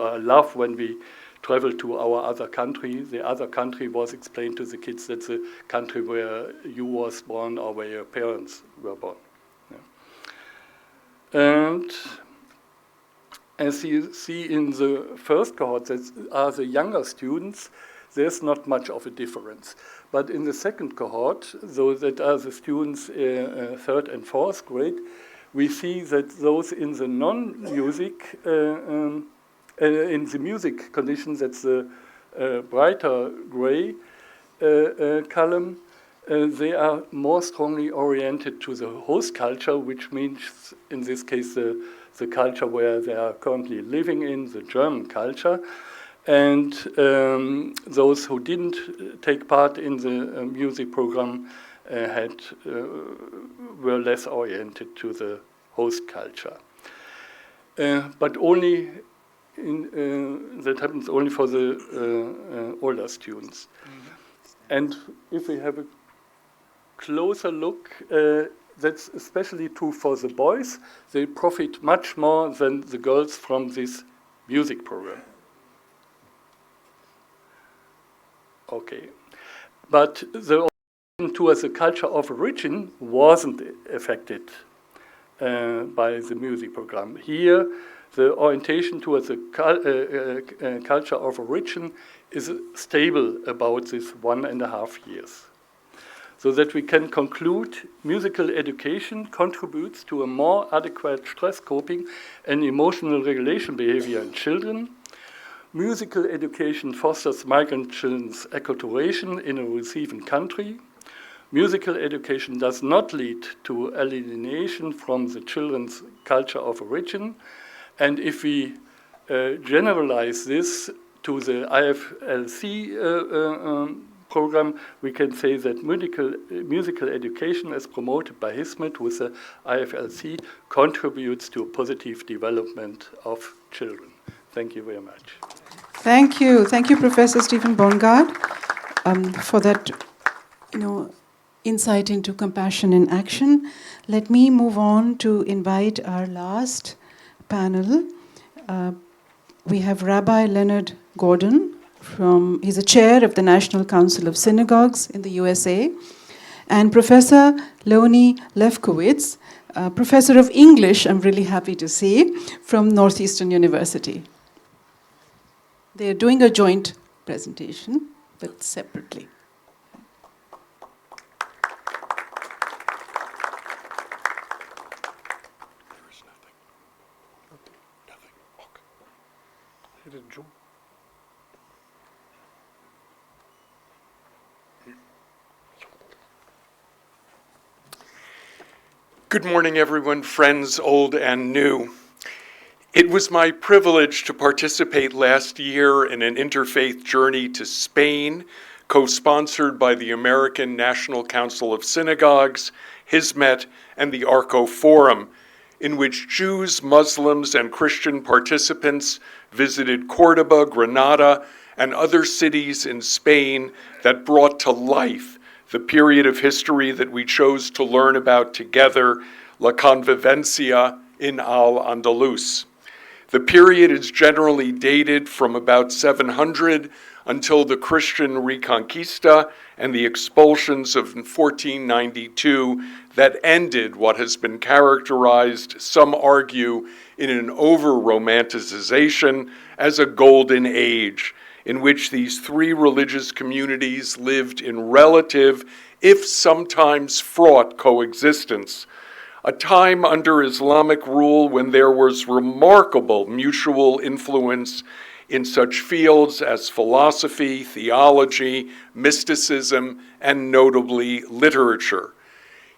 travel to our other country. The other country was explained to the kids, that's the country where you was born or where your parents were born. Yeah. And as you see in the first cohort, that are the younger students, there's not much of a difference. But in the second cohort, so that are the students 3rd and 4th grade, we see that those in the non-music in the music conditions, that's the brighter gray column, they are more strongly oriented to the host culture, which means, in this case, the culture where they are currently living in, the German culture. And those who didn't take part in the music program were less oriented to the host culture. But only that happens only for the older students. Mm-hmm. And if we have a closer look, that's especially true for the boys. They profit much more than the girls from this music program. Okay. But the orientation towards the culture of origin wasn't affected by the music program. Here, the orientation towards the culture of origin is stable about this 1.5 years. So that we can conclude musical education contributes to a more adequate stress coping and emotional regulation behavior in children, Musical education fosters migrant children's acculturation in a receiving country. Musical education does not lead to alienation from the children's culture of origin. And if we generalize this to the IFLC program, we can say that musical education as promoted by Hizmet with the IFLC contributes to positive development of children. Thank you very much. Thank you. Thank you, Professor Stephen Bongard, for that, insight into compassion in action. Let me move on to invite our last panel. We have Rabbi Leonard Gordon. He's a chair of the National Council of Synagogues in the USA, and Professor Leonie Lefkowitz, professor of English, I'm really happy to see, from Northeastern University. They're doing a joint presentation, but separately. Good morning, everyone, friends old and new. It was my privilege to participate last year in an interfaith journey to Spain, co-sponsored by the American National Council of Synagogues, Hizmet, and the ARCO Forum, in which Jews, Muslims, and Christian participants visited Cordoba, Granada, and other cities in Spain that brought to life the period of history that we chose to learn about together, La Convivencia in Al-Andalus. The period is generally dated from about 700 until the Christian Reconquista and the expulsions of 1492 that ended what has been characterized, some argue, in an over-romanticization as a golden age, in which these three religious communities lived in relative, if sometimes fraught, coexistence. A time under Islamic rule when there was remarkable mutual influence in such fields as philosophy, theology, mysticism, and notably literature.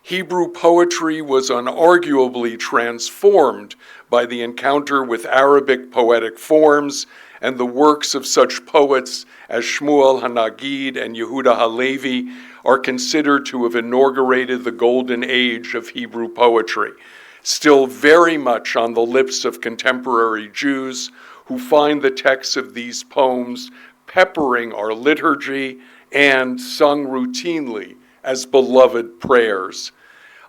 Hebrew poetry was unarguably transformed by the encounter with Arabic poetic forms, and the works of such poets as Shmuel HaNagid and Yehuda HaLevi are considered to have inaugurated the golden age of Hebrew poetry, still very much on the lips of contemporary Jews who find the texts of these poems peppering our liturgy and sung routinely as beloved prayers.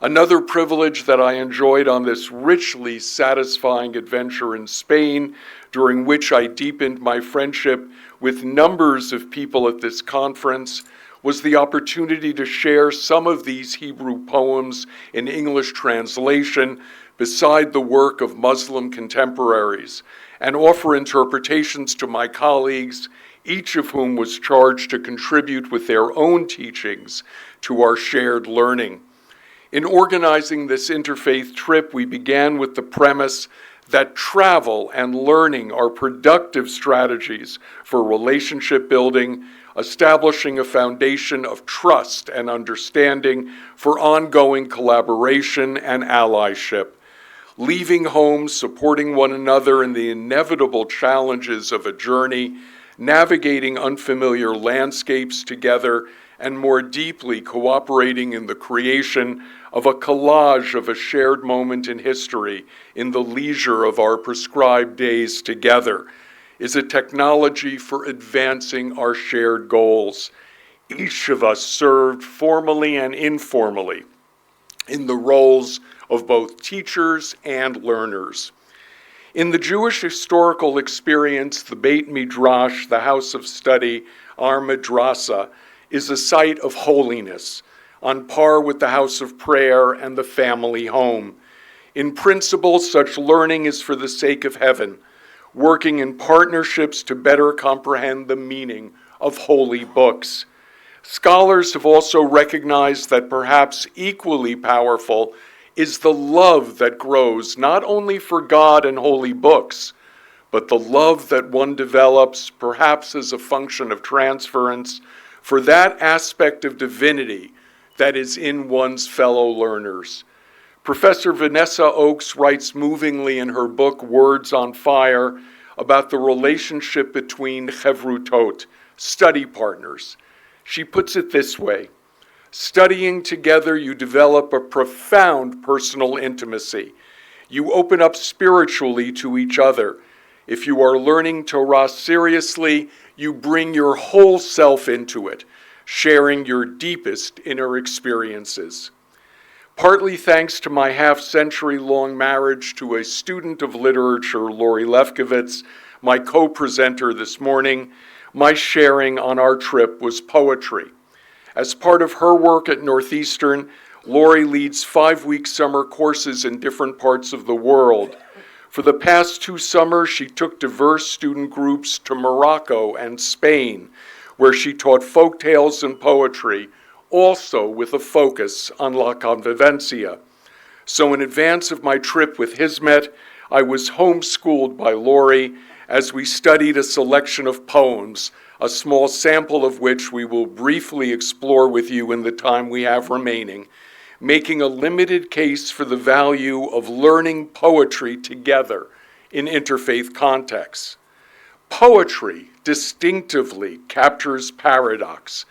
Another privilege that I enjoyed on this richly satisfying adventure in Spain, during which I deepened my friendship with numbers of people at this conference, was the opportunity to share some of these Hebrew poems in English translation beside the work of Muslim contemporaries, and offer interpretations to my colleagues, each of whom was charged to contribute with their own teachings to our shared learning. In organizing this interfaith trip, we began with the premise that travel and learning are productive strategies for relationship building, establishing a foundation of trust and understanding for ongoing collaboration and allyship. Leaving home, supporting one another in the inevitable challenges of a journey, navigating unfamiliar landscapes together, and more deeply cooperating in the creation of a collage of a shared moment in history in the leisure of our prescribed days together, is a technology for advancing our shared goals. Each of us served formally and informally in the roles of both teachers and learners. In the Jewish historical experience, the Beit Midrash, the house of study, our madrasa, is a site of holiness, on par with the house of prayer and the family home. In principle, such learning is for the sake of heaven, working in partnerships to better comprehend the meaning of holy books. Scholars have also recognized that perhaps equally powerful is the love that grows not only for God and holy books, but the love that one develops, perhaps as a function of transference, for that aspect of divinity that is in one's fellow learners. Professor Vanessa Oakes writes movingly in her book, Words on Fire, about the relationship between chevrutot, study partners. She puts it this way: studying together, you develop a profound personal intimacy. You open up spiritually to each other. If you are learning Torah seriously, you bring your whole self into it, sharing your deepest inner experiences. Partly thanks to my half-century-long marriage to a student of literature, Lori Lefkowitz, my co-presenter this morning, my sharing on our trip was poetry. As part of her work at Northeastern, Lori leads 5-week summer courses in different parts of the world. For the past 2 summers, she took diverse student groups to Morocco and Spain, where she taught folk tales and poetry, also with a focus on La Convivencia. So in advance of my trip with Hizmet, I was homeschooled by Lori as we studied a selection of poems, a small sample of which we will briefly explore with you in the time we have remaining, making a limited case for the value of learning poetry together in interfaith contexts. Poetry distinctively captures paradox,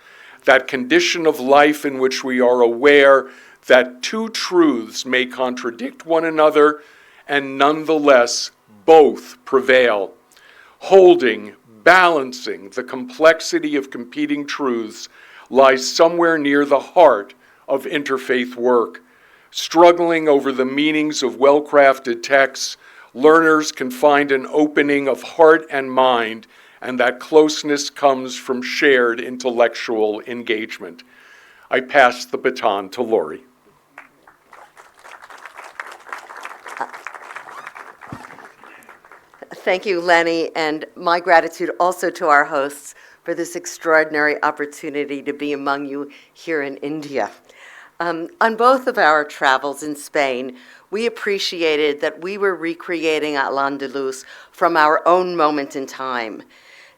that condition of life in which we are aware that 2 truths may contradict one another and nonetheless both prevail. Holding, balancing the complexity of competing truths lies somewhere near the heart of interfaith work. Struggling over the meanings of well-crafted texts, learners can find an opening of heart and mind, and that closeness comes from shared intellectual engagement. I pass the baton to Lori. Thank you, Lenny, and my gratitude also to our hosts for this extraordinary opportunity to be among you here in India. On both of our travels in Spain, we appreciated that we were recreating Al-Andalus from our own moment in time.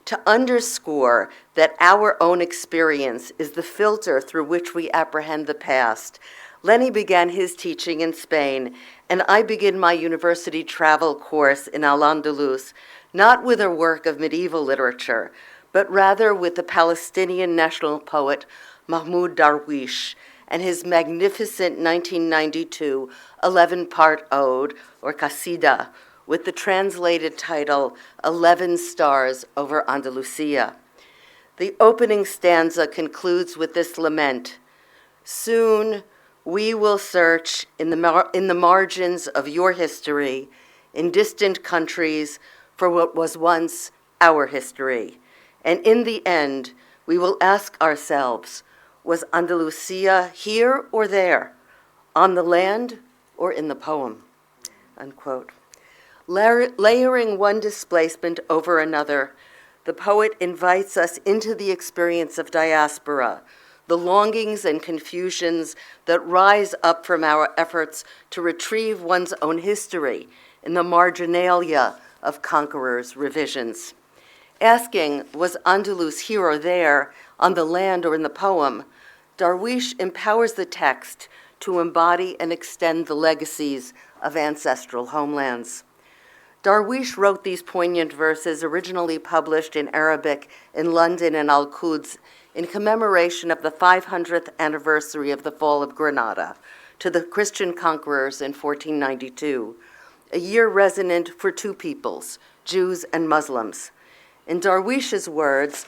To underscore that our own experience is the filter through which we apprehend the past, Lenny began his teaching in Spain, and I begin my university travel course in Al-Andalus, not with a work of medieval literature, but rather with the Palestinian national poet Mahmoud Darwish and his magnificent 1992 11-part ode, or Qasida, with the translated title 11 Stars over Andalusia. The opening stanza concludes with this lament: soon we will search in the margins of your history, in distant countries, for what was once our history. And in the end, we will ask ourselves, was Andalusia here or there, on the land or in the poem? Unquote. Layering one displacement over another, the poet invites us into the experience of diaspora, the longings and confusions that rise up from our efforts to retrieve one's own history in the marginalia of conquerors' revisions. Asking, was Andalus here or there, on the land or in the poem, Darwish empowers the text to embody and extend the legacies of ancestral homelands. Darwish wrote these poignant verses, originally published in Arabic in London and Al-Quds, in commemoration of the 500th anniversary of the fall of Granada to the Christian conquerors in 1492, a year resonant for 2 peoples, Jews and Muslims. In Darwish's words,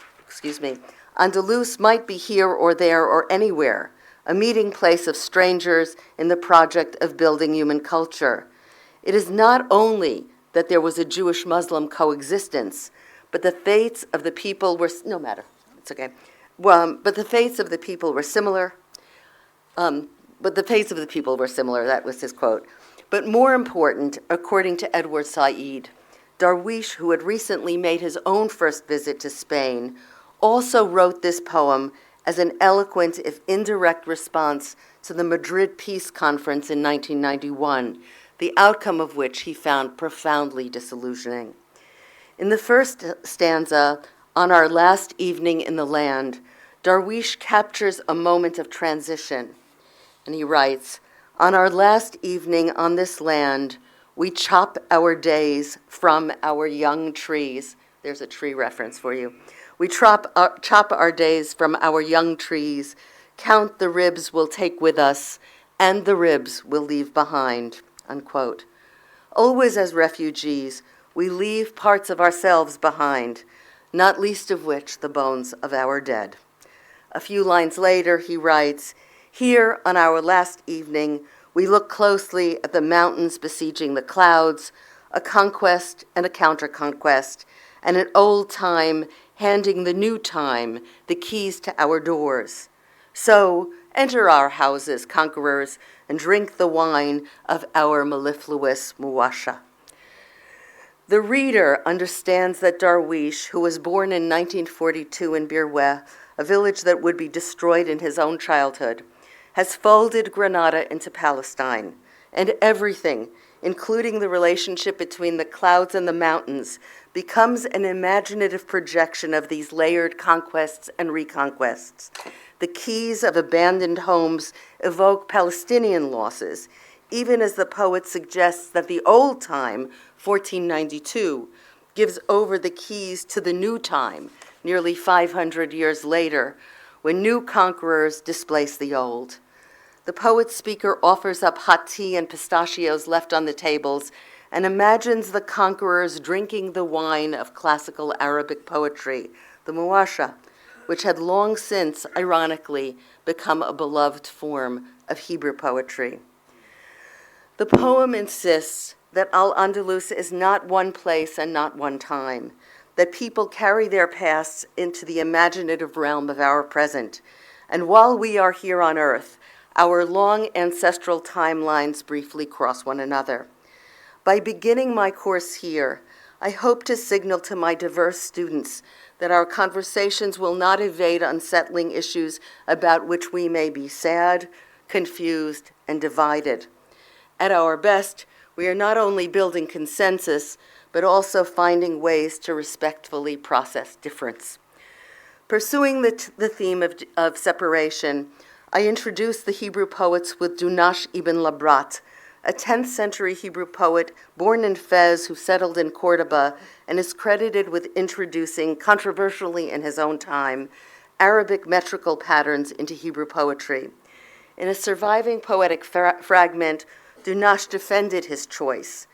Andalus might be here or there or anywhere, a meeting place of strangers in the project of building human culture. It is not only that there was a Jewish-Muslim coexistence, but the fates of the people were, but the fates of the people were similar. That was his quote. But more important, according to Edward Said, Darwish, who had recently made his own first visit to Spain, also wrote this poem as an eloquent, if indirect, response to the Madrid Peace Conference in 1991, the outcome of which he found profoundly disillusioning. In the first stanza, On Our Last Evening in the Land, Darwish captures a moment of transition, and he writes, On our last evening on this land, we chop our days from our young trees. There's a tree reference for you. We chop our days from our young trees, count the ribs we'll take with us, and the ribs we'll leave behind, unquote. Always as refugees, we leave parts of ourselves behind, not least of which the bones of our dead. A few lines later, he writes, Here on our last evening, we look closely at the mountains besieging the clouds, a conquest and a counter-conquest, and an old time handing the new time the keys to our doors. So enter our houses, conquerors, and drink the wine of our mellifluous muwasha. The reader understands that Darwish, who was born in 1942 in Birwe, a village that would be destroyed in his own childhood, has folded Granada into Palestine, and everything, including the relationship between the clouds and the mountains, becomes an imaginative projection of these layered conquests and reconquests. The keys of abandoned homes evoke Palestinian losses, even as the poet suggests that the old time, 1492, gives over the keys to the new time, nearly 500 years later, when new conquerors displace the old. The poet-speaker offers up hot tea and pistachios left on the tables and imagines the conquerors drinking the wine of classical Arabic poetry, the muwasha, which had long since, ironically, become a beloved form of Hebrew poetry. The poem insists that Al-Andalus is not one place and not one time, that people carry their pasts into the imaginative realm of our present, and while we are here on earth, our long ancestral timelines briefly cross one another. By beginning my course here, I hope to signal to my diverse students that our conversations will not evade unsettling issues about which we may be sad, confused, and divided. At our best, we are not only building consensus, but also finding ways to respectfully process difference. Pursuing the theme of separation, I introduced the Hebrew poets with Dunash ibn Labrat, a 10th century Hebrew poet born in Fez who settled in Cordoba and is credited with introducing, controversially in his own time, Arabic metrical patterns into Hebrew poetry. In a surviving poetic fragment, Dunash defended his choice.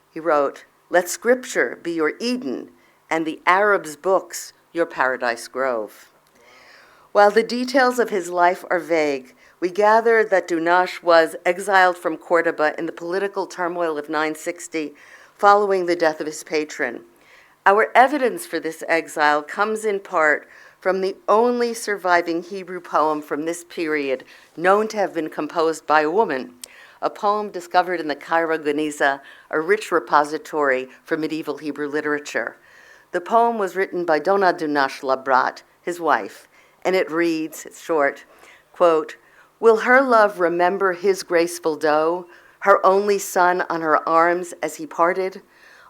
He wrote, "Let scripture be your Eden and the Arabs' books your paradise grove." While the details of his life are vague, we gather that Dunash was exiled from Cordoba in the political turmoil of 960 following the death of his patron. Our evidence for this exile comes in part from the only surviving Hebrew poem from this period known to have been composed by a woman, a poem discovered in the Cairo Geniza, a rich repository for medieval Hebrew literature. The poem was written by Dona Dunash Labrat, his wife, and it reads, it's short, quote, "Will her love remember his graceful doe, her only son on her arms as he parted?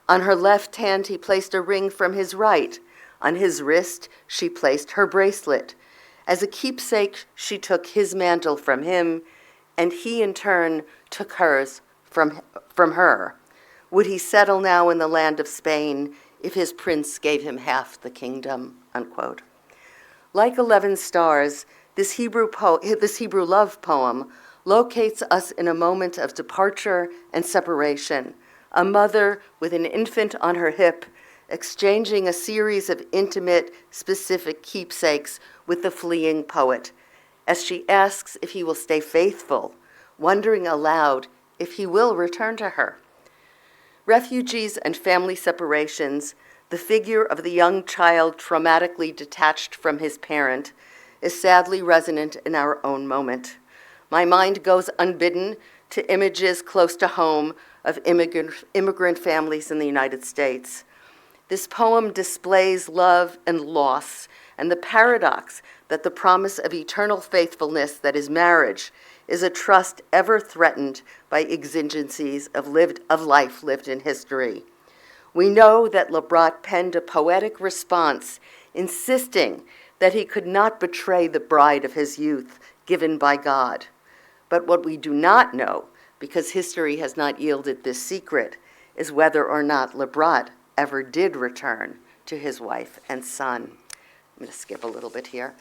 On her left hand he placed a ring from his right, on his wrist she placed her bracelet. As a keepsake she took his mantle from him, and he in turn took hers from her. Would he settle now in the land of Spain if his prince gave him half the kingdom?" Unquote. Like 11 Stars, this Hebrew love poem locates us in a moment of departure and separation, a mother with an infant on her hip, exchanging a series of intimate, specific keepsakes with the fleeing poet, as she asks if he will stay faithful, wondering aloud if he will return to her. Refugees and family separations, the figure of the young child traumatically detached from his parent, is sadly resonant in our own moment. My mind goes unbidden to images close to home of immigrant families in the United States. This poem displays love and loss and the paradox that the promise of eternal faithfulness that is marriage is a trust ever threatened by exigencies of life lived in history. We know that Lebrat penned a poetic response insisting that he could not betray the bride of his youth given by God. But what we do not know, because history has not yielded this secret, is whether or not Lebrat ever did return to his wife and son. I'm going to skip a little bit here.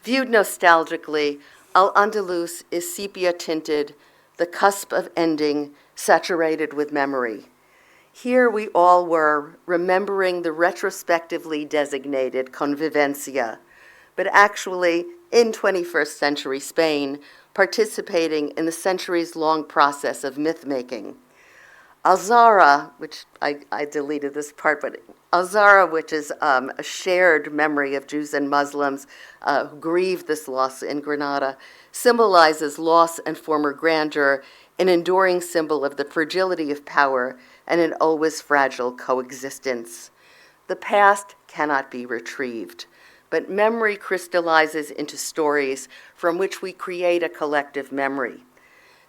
Viewed nostalgically, Al-Andalus is sepia-tinted, the cusp of ending, saturated with memory. Here we all were, remembering the retrospectively designated convivencia, but actually, in 21st century Spain, participating in the centuries-long process of myth-making. Alzara, which I deleted this part, but Alzara, which is a shared memory of Jews and Muslims who grieved this loss in Granada, symbolizes loss and former grandeur, an enduring symbol of the fragility of power and an always fragile coexistence. The past cannot be retrieved, but memory crystallizes into stories from which we create a collective memory.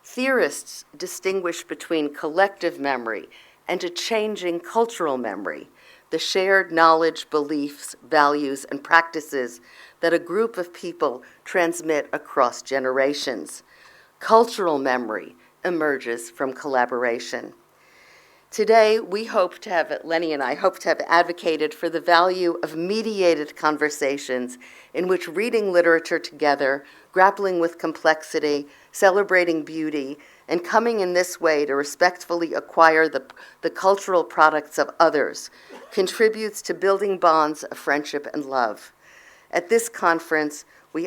Theorists distinguish between collective memory and a changing cultural memory, the shared knowledge, beliefs, values, and practices that a group of people transmit across generations. Cultural memory emerges from collaboration. Today, Lenny and I hope to have advocated for the value of mediated conversations in which reading literature together, grappling with complexity, celebrating beauty, and coming in this way to respectfully acquire the cultural products of others contributes to building bonds of friendship and love. At this conference, we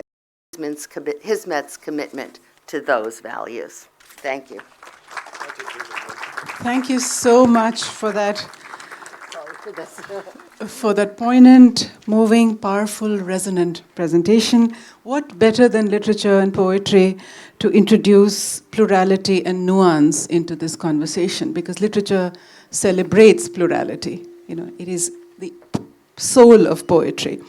honor Hizmet's commitment to those values. Thank you. Thank you so much for that, Sorry for this. for that poignant, moving, powerful, resonant presentation. What better than literature and poetry to introduce plurality and nuance into this conversation? Because literature celebrates plurality. You know, it is the soul of poetry.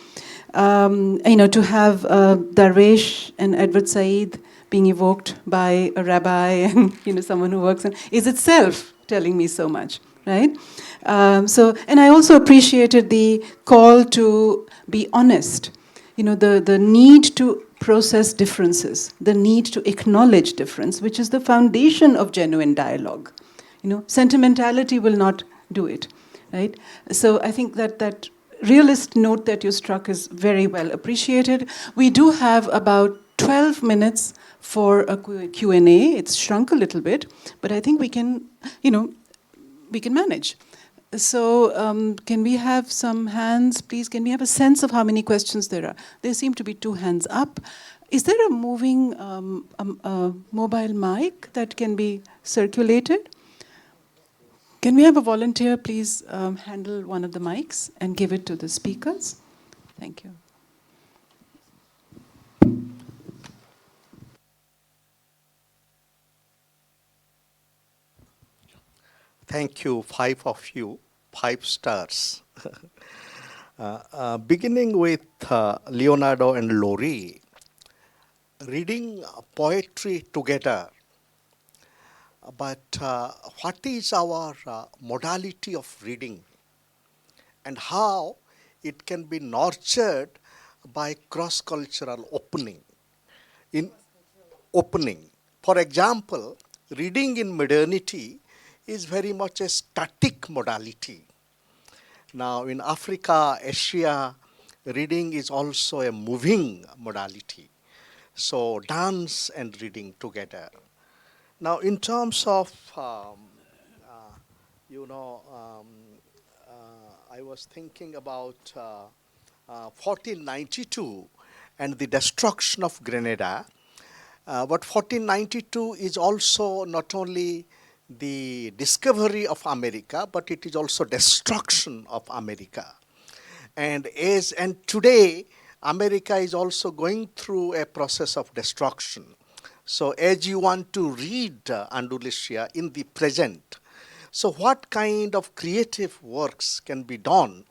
To have Darwish and Edward Said being evoked by a rabbi and someone who works in is itself telling me so much, right? And I also appreciated the call to be honest. The need to process differences, the need to acknowledge difference, which is the foundation of genuine dialogue. Sentimentality will not do it, right? So I think that realist note that you struck is very well appreciated. We do have about 12 minutes for a Q&A. It's shrunk a little bit, but I think we can manage. So can we have some hands, please? Can we have a sense of how many questions there are? There seem to be 2 hands up. Is there a moving mobile mic that can be circulated? Can we have a volunteer please handle one of the mics and give it to the speakers? Thank you. Thank you, 5 of you, 5 stars. Beginning with Leonardo and Lori, reading poetry together. But what is our modality of reading and how it can be nurtured by cross-cultural opening? For example, reading in modernity is very much a static modality. Now in Africa, Asia, reading is also a moving modality. So dance and reading together. Now in terms of, I was thinking about 1492 and the destruction of Grenada. But 1492 is also not only the discovery of America, but it is also destruction of America. And today, America is also going through a process of destruction. So as you want to read Andalusia in the present, so what kind of creative works can be done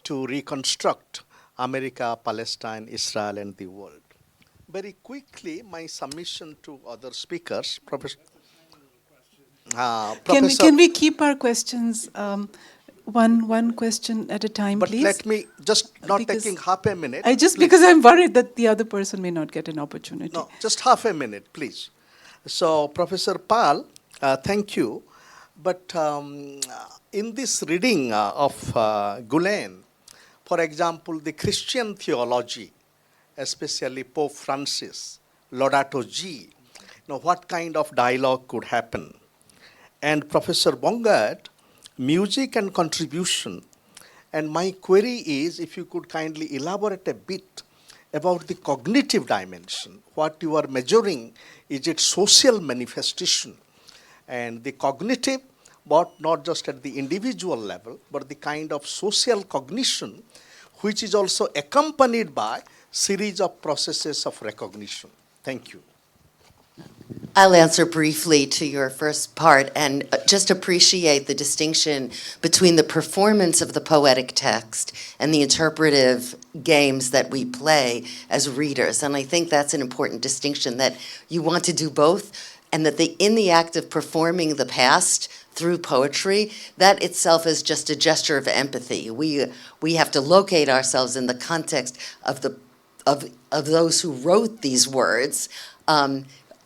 to reconstruct America, Palestine, Israel, and the world? Very quickly, my submission to other speakers, Can we keep our questions one question at a time, But please. let me just not Because taking half a minute. Because I'm worried that the other person may not get an opportunity. No, just half a minute, please. So, Professor Pal, thank you. But in this reading of Gulen, for example, the Christian theology, especially Pope Francis, Laudato Si, what kind of dialogue could happen? And Professor Bongard, music and contribution. And my query is if you could kindly elaborate a bit about the cognitive dimension. What you are measuring, is it social manifestation? And the cognitive, but not just at the individual level, but the kind of social cognition which is also accompanied by series of processes of recognition. Thank you. I'll answer briefly to your first part and just appreciate the distinction between the performance of the poetic text and the interpretive games that we play as readers. And I think that's an important distinction, that you want to do both, and that in the act of performing the past through poetry, that itself is just a gesture of empathy. We have to locate ourselves in the context of those who wrote these words.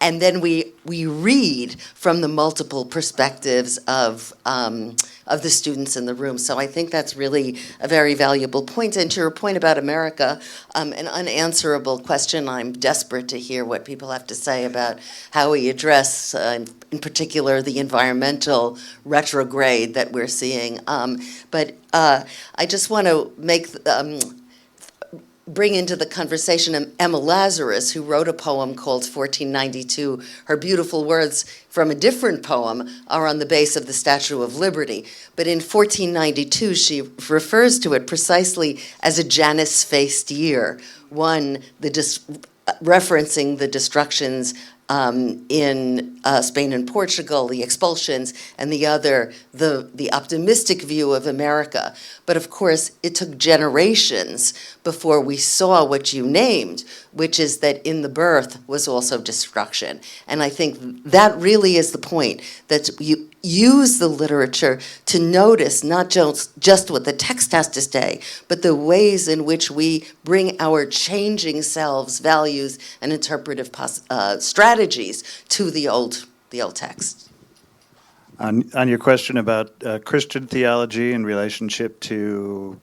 And then we read from the multiple perspectives of the students in the room. So I think that's really a very valuable point. And to your point about America, an unanswerable question. I'm desperate to hear what people have to say about how we address, in particular, the environmental retrograde that we're seeing. But I just want to bring into the conversation Emma Lazarus, who wrote a poem called 1492. Her beautiful words from a different poem are on the base of the Statue of Liberty. But in 1492, she refers to it precisely as a Janus-faced year, one, referencing the destructions in Spain and Portugal, the expulsions, and the other, the optimistic view of America. But of course, it took generations before we saw what you named, which is that in the birth was also destruction. And I think that really is the point, that you use the literature to notice not just what the text has to say, but the ways in which we bring our changing selves, values, and interpretive strategies to the old text. On your question about Christian theology in relationship to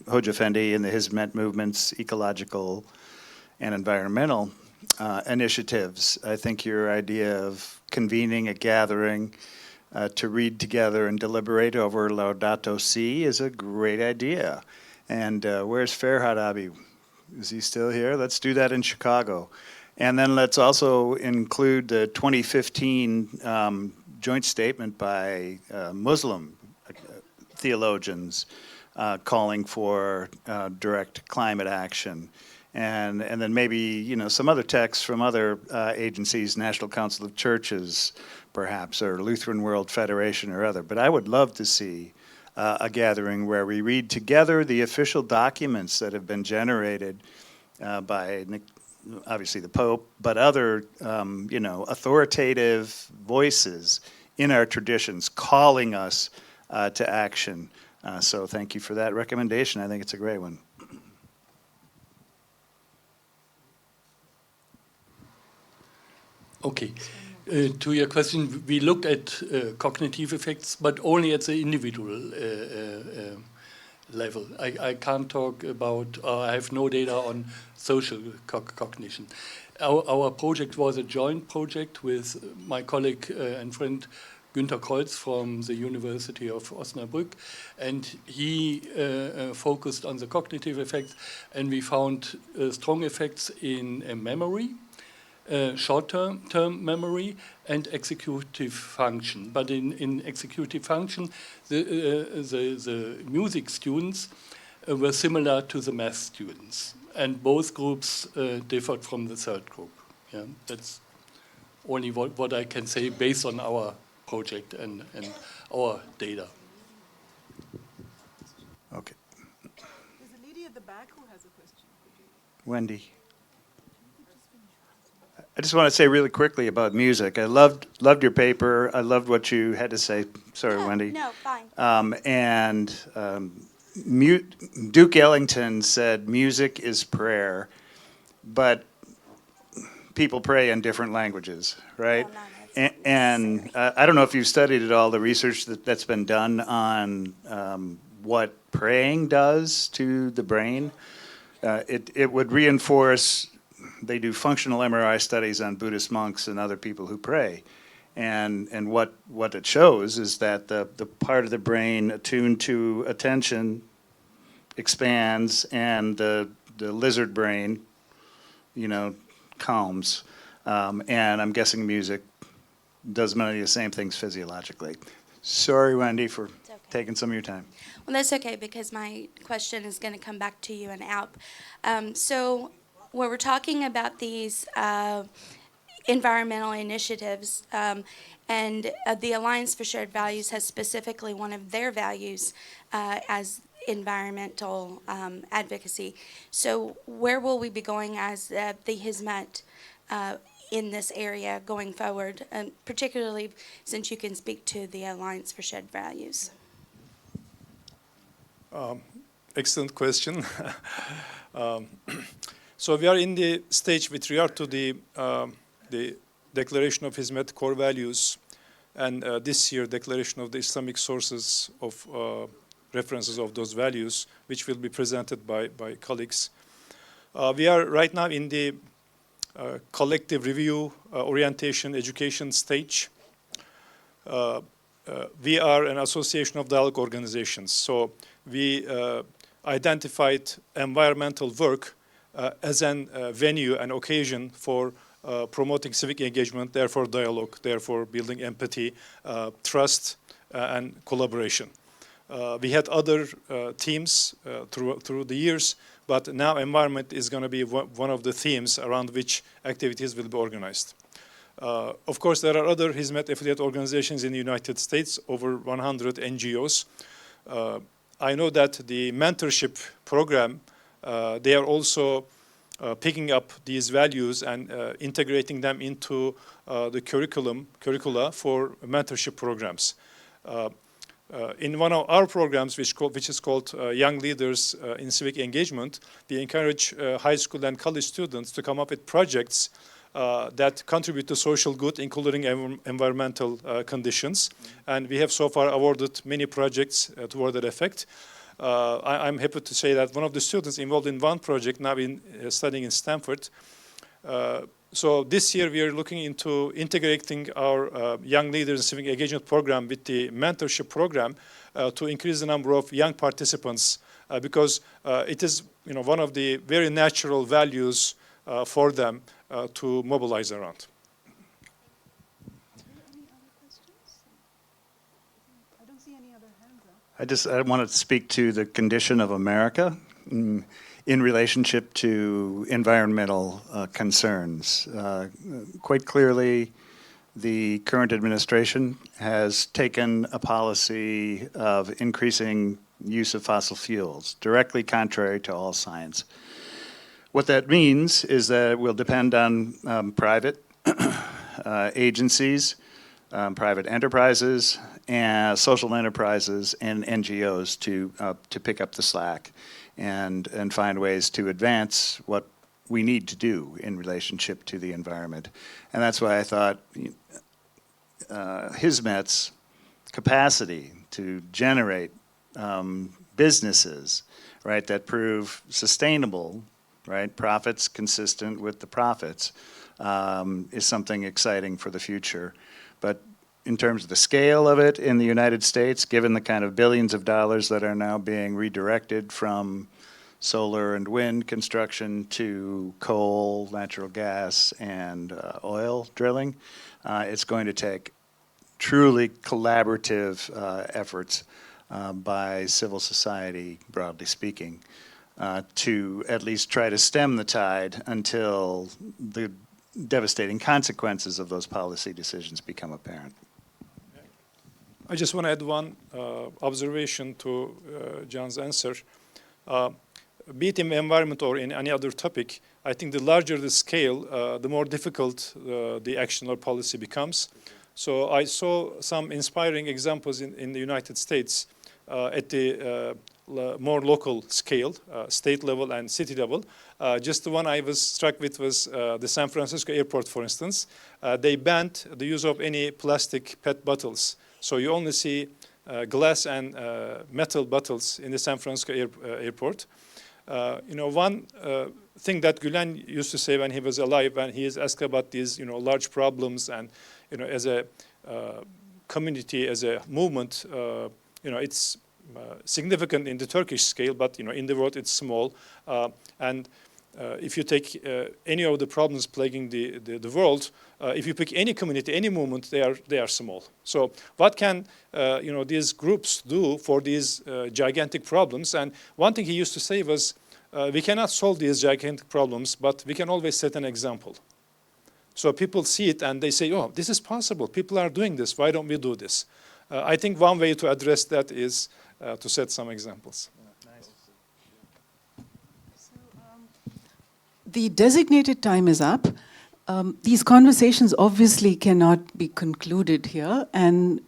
Hoja Effendi and the Hizmet Movement's ecological and environmental initiatives, I think your idea of convening a gathering to read together and deliberate over Laudato Si is a great idea. And where's Farhad Abi? Is he still here? Let's do that in Chicago. And then let's also include the 2015 joint statement by Muslim theologians calling for direct climate action. And then maybe, some other texts from other agencies, National Council of Churches, perhaps, or Lutheran World Federation or other. But I would love to see a gathering where we read together the official documents that have been generated by, obviously, the Pope, but other, authoritative voices in our traditions calling us to action. So thank you for that recommendation. I think it's a great one. Okay. To your question, we looked at cognitive effects, but only at the individual level. I can't talk about, I have no data on social cognition. Our project was a joint project with my colleague and friend Günter Kreuz from the University of Osnabrück, and he focused on the cognitive effects, and we found strong effects in memory, short-term memory, and executive function. But in executive function, the music students were similar to the math students, and both groups differed from the third group. Yeah, that's only what I can say based on our project and our data. Okay. There's a lady at the back who has a question. Wendy. I just want to say really quickly about music. I loved your paper. I loved what you had to say. Sorry, Yeah, Wendy. no, fine. Duke Ellington said, "Music is prayer," but people pray in different languages, right? Well, not And I don't know if you've studied at all the research that's been done on what praying does to the brain. It would reinforce. They do functional MRI studies on Buddhist monks and other people who pray. And what it shows is that the part of the brain attuned to attention expands, and the lizard brain, calms. And I'm guessing music does many of the same things physiologically. Sorry, Wendy, for okay. taking some of your time. Well, that's okay, because my question is going to come back to you and Alp. So when we're talking about these environmental initiatives, and the Alliance for Shared Values has specifically one of their values as environmental advocacy. So where will we be going as the Hizmet in this area going forward, particularly since you can speak to the Alliance for Shared Values? Excellent question. So we are in the stage with regard to the Declaration of Hizmet core values, and this year Declaration of the Islamic sources of references of those values, which will be presented by colleagues. We are right now in the collective review, orientation, education stage. We are an association of dialogue organizations, so we identified environmental work as an venue, an occasion for promoting civic engagement, therefore dialogue, therefore building empathy, trust, and collaboration. We had other themes through the years, but now environment is going to be one of the themes around which activities will be organized. Of course, there are other Hizmet affiliate organizations in the United States, over 100 NGOs. I know that the mentorship program, they are also picking up these values and integrating them into the curricula for mentorship programs. In one of our programs, which is called Young Leaders in Civic Engagement, we encourage high school and college students to come up with projects that contribute to social good, including environmental conditions. And we have so far awarded many projects toward that effect. I'm happy to say that one of the students involved in one project now studying in Stanford. So this year we are looking into integrating our Young Leaders in Civic Engagement program with the mentorship program to increase the number of young participants, because it is one of the very natural values for them to mobilize around. I want to speak to the condition of America in relationship to environmental concerns. Quite clearly, the current administration has taken a policy of increasing use of fossil fuels, directly contrary to all science. What that means is that it will depend on private agencies, private enterprises, and social enterprises and NGOs to pick up the slack and find ways to advance what we need to do in relationship to the environment. And that's why I thought Hizmet's capacity to generate businesses, right, that prove sustainable, right, profits consistent with the profits, is something exciting for the future. But in terms of the scale of it in the United States, given the kind of billions of dollars that are now being redirected from solar and wind construction to coal, natural gas, and oil drilling, it's going to take truly collaborative efforts by civil society, broadly speaking, to at least try to stem the tide until the devastating consequences of those policy decisions become apparent. I just want to add one observation to John's answer. be it in environment or in any other topic, I think the larger the scale, the more difficult the action or policy becomes. So I saw some inspiring examples in the United States at the more local scale, state level and city level. Just the one I was struck with was the San Francisco airport, for instance. They banned the use of any plastic PET bottles. So you only see glass and metal bottles in the San Francisco airport. One thing that Gülen used to say when he was alive, when he is asked about these, large problems, and as a community, as a movement, it's significant in the Turkish scale, but in the world it's small. And if you take any of the problems plaguing the world, if you pick any community, any movement, they are small. So what can these groups do for these gigantic problems? And one thing he used to say was, we cannot solve these gigantic problems, but we can always set an example. So people see it and they say, oh, this is possible. People are doing this. Why don't we do this? I think one way to address that is to set some examples. The designated time is up. These conversations obviously cannot be concluded here, and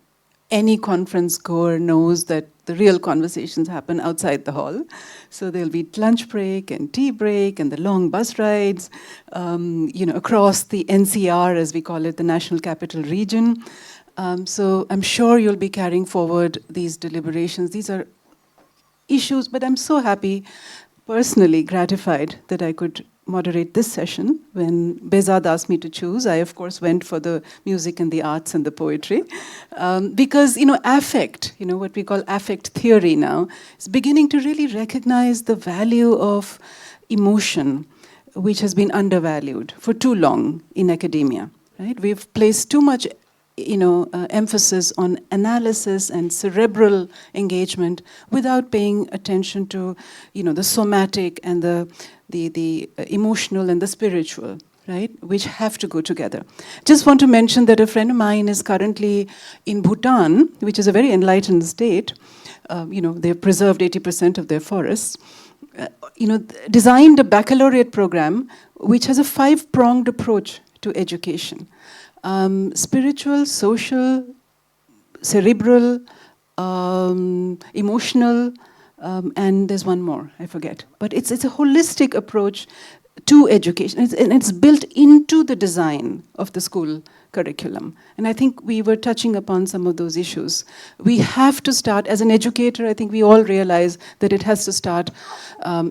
any conference goer knows that the real conversations happen outside the hall. So there'll be lunch break and tea break and the long bus rides, across the NCR, as we call it, the National Capital Region. So I'm sure you'll be carrying forward these deliberations. These are issues, but I'm so happy, personally gratified, that I could moderate this session. When Behzad asked me to choose, I of course went for the music and the arts and the poetry. Because, affect, what we call affect theory now, is beginning to really recognize the value of emotion, which has been undervalued for too long in academia, right? We've placed too much emphasis on analysis and cerebral engagement without paying attention to, the somatic and the emotional and the spiritual, right, which have to go together. Just want to mention that a friend of mine is currently in Bhutan, which is a very enlightened state. They've preserved 80% of their forests. Designed a baccalaureate program which has a 5-pronged approach to education. Spiritual, social, cerebral, emotional, and there's one more, I forget. But it's a holistic approach to education, and it's built into the design of the school curriculum. And I think we were touching upon some of those issues. We have to start, as an educator, I think we all realize that it has to start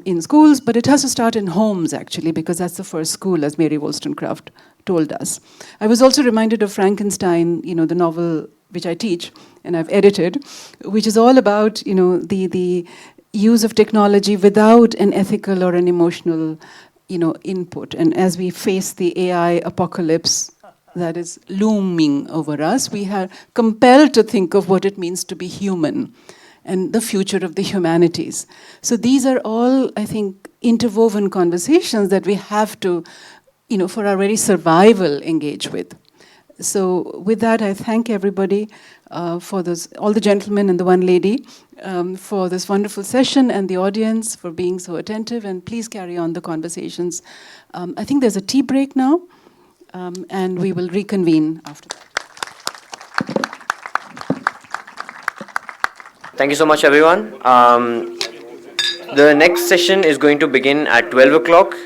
in schools, but it has to start in homes, actually, because that's the first school, as Mary Wollstonecraft told us. I was also reminded of Frankenstein, the novel which I teach and I've edited, which is all about, the use of technology without an ethical or an emotional, input. And as we face the AI apocalypse that is looming over us, we are compelled to think of what it means to be human and the future of the humanities. So these are all, I think, interwoven conversations that we have to, for our very survival, engage with. So with that, I thank everybody for this, all the gentlemen and the one lady, for this wonderful session, and the audience for being so attentive, and please carry on the conversations. I think there's a tea break now, and we will reconvene after that. Thank you so much, everyone. The next session is going to begin at 12 o'clock.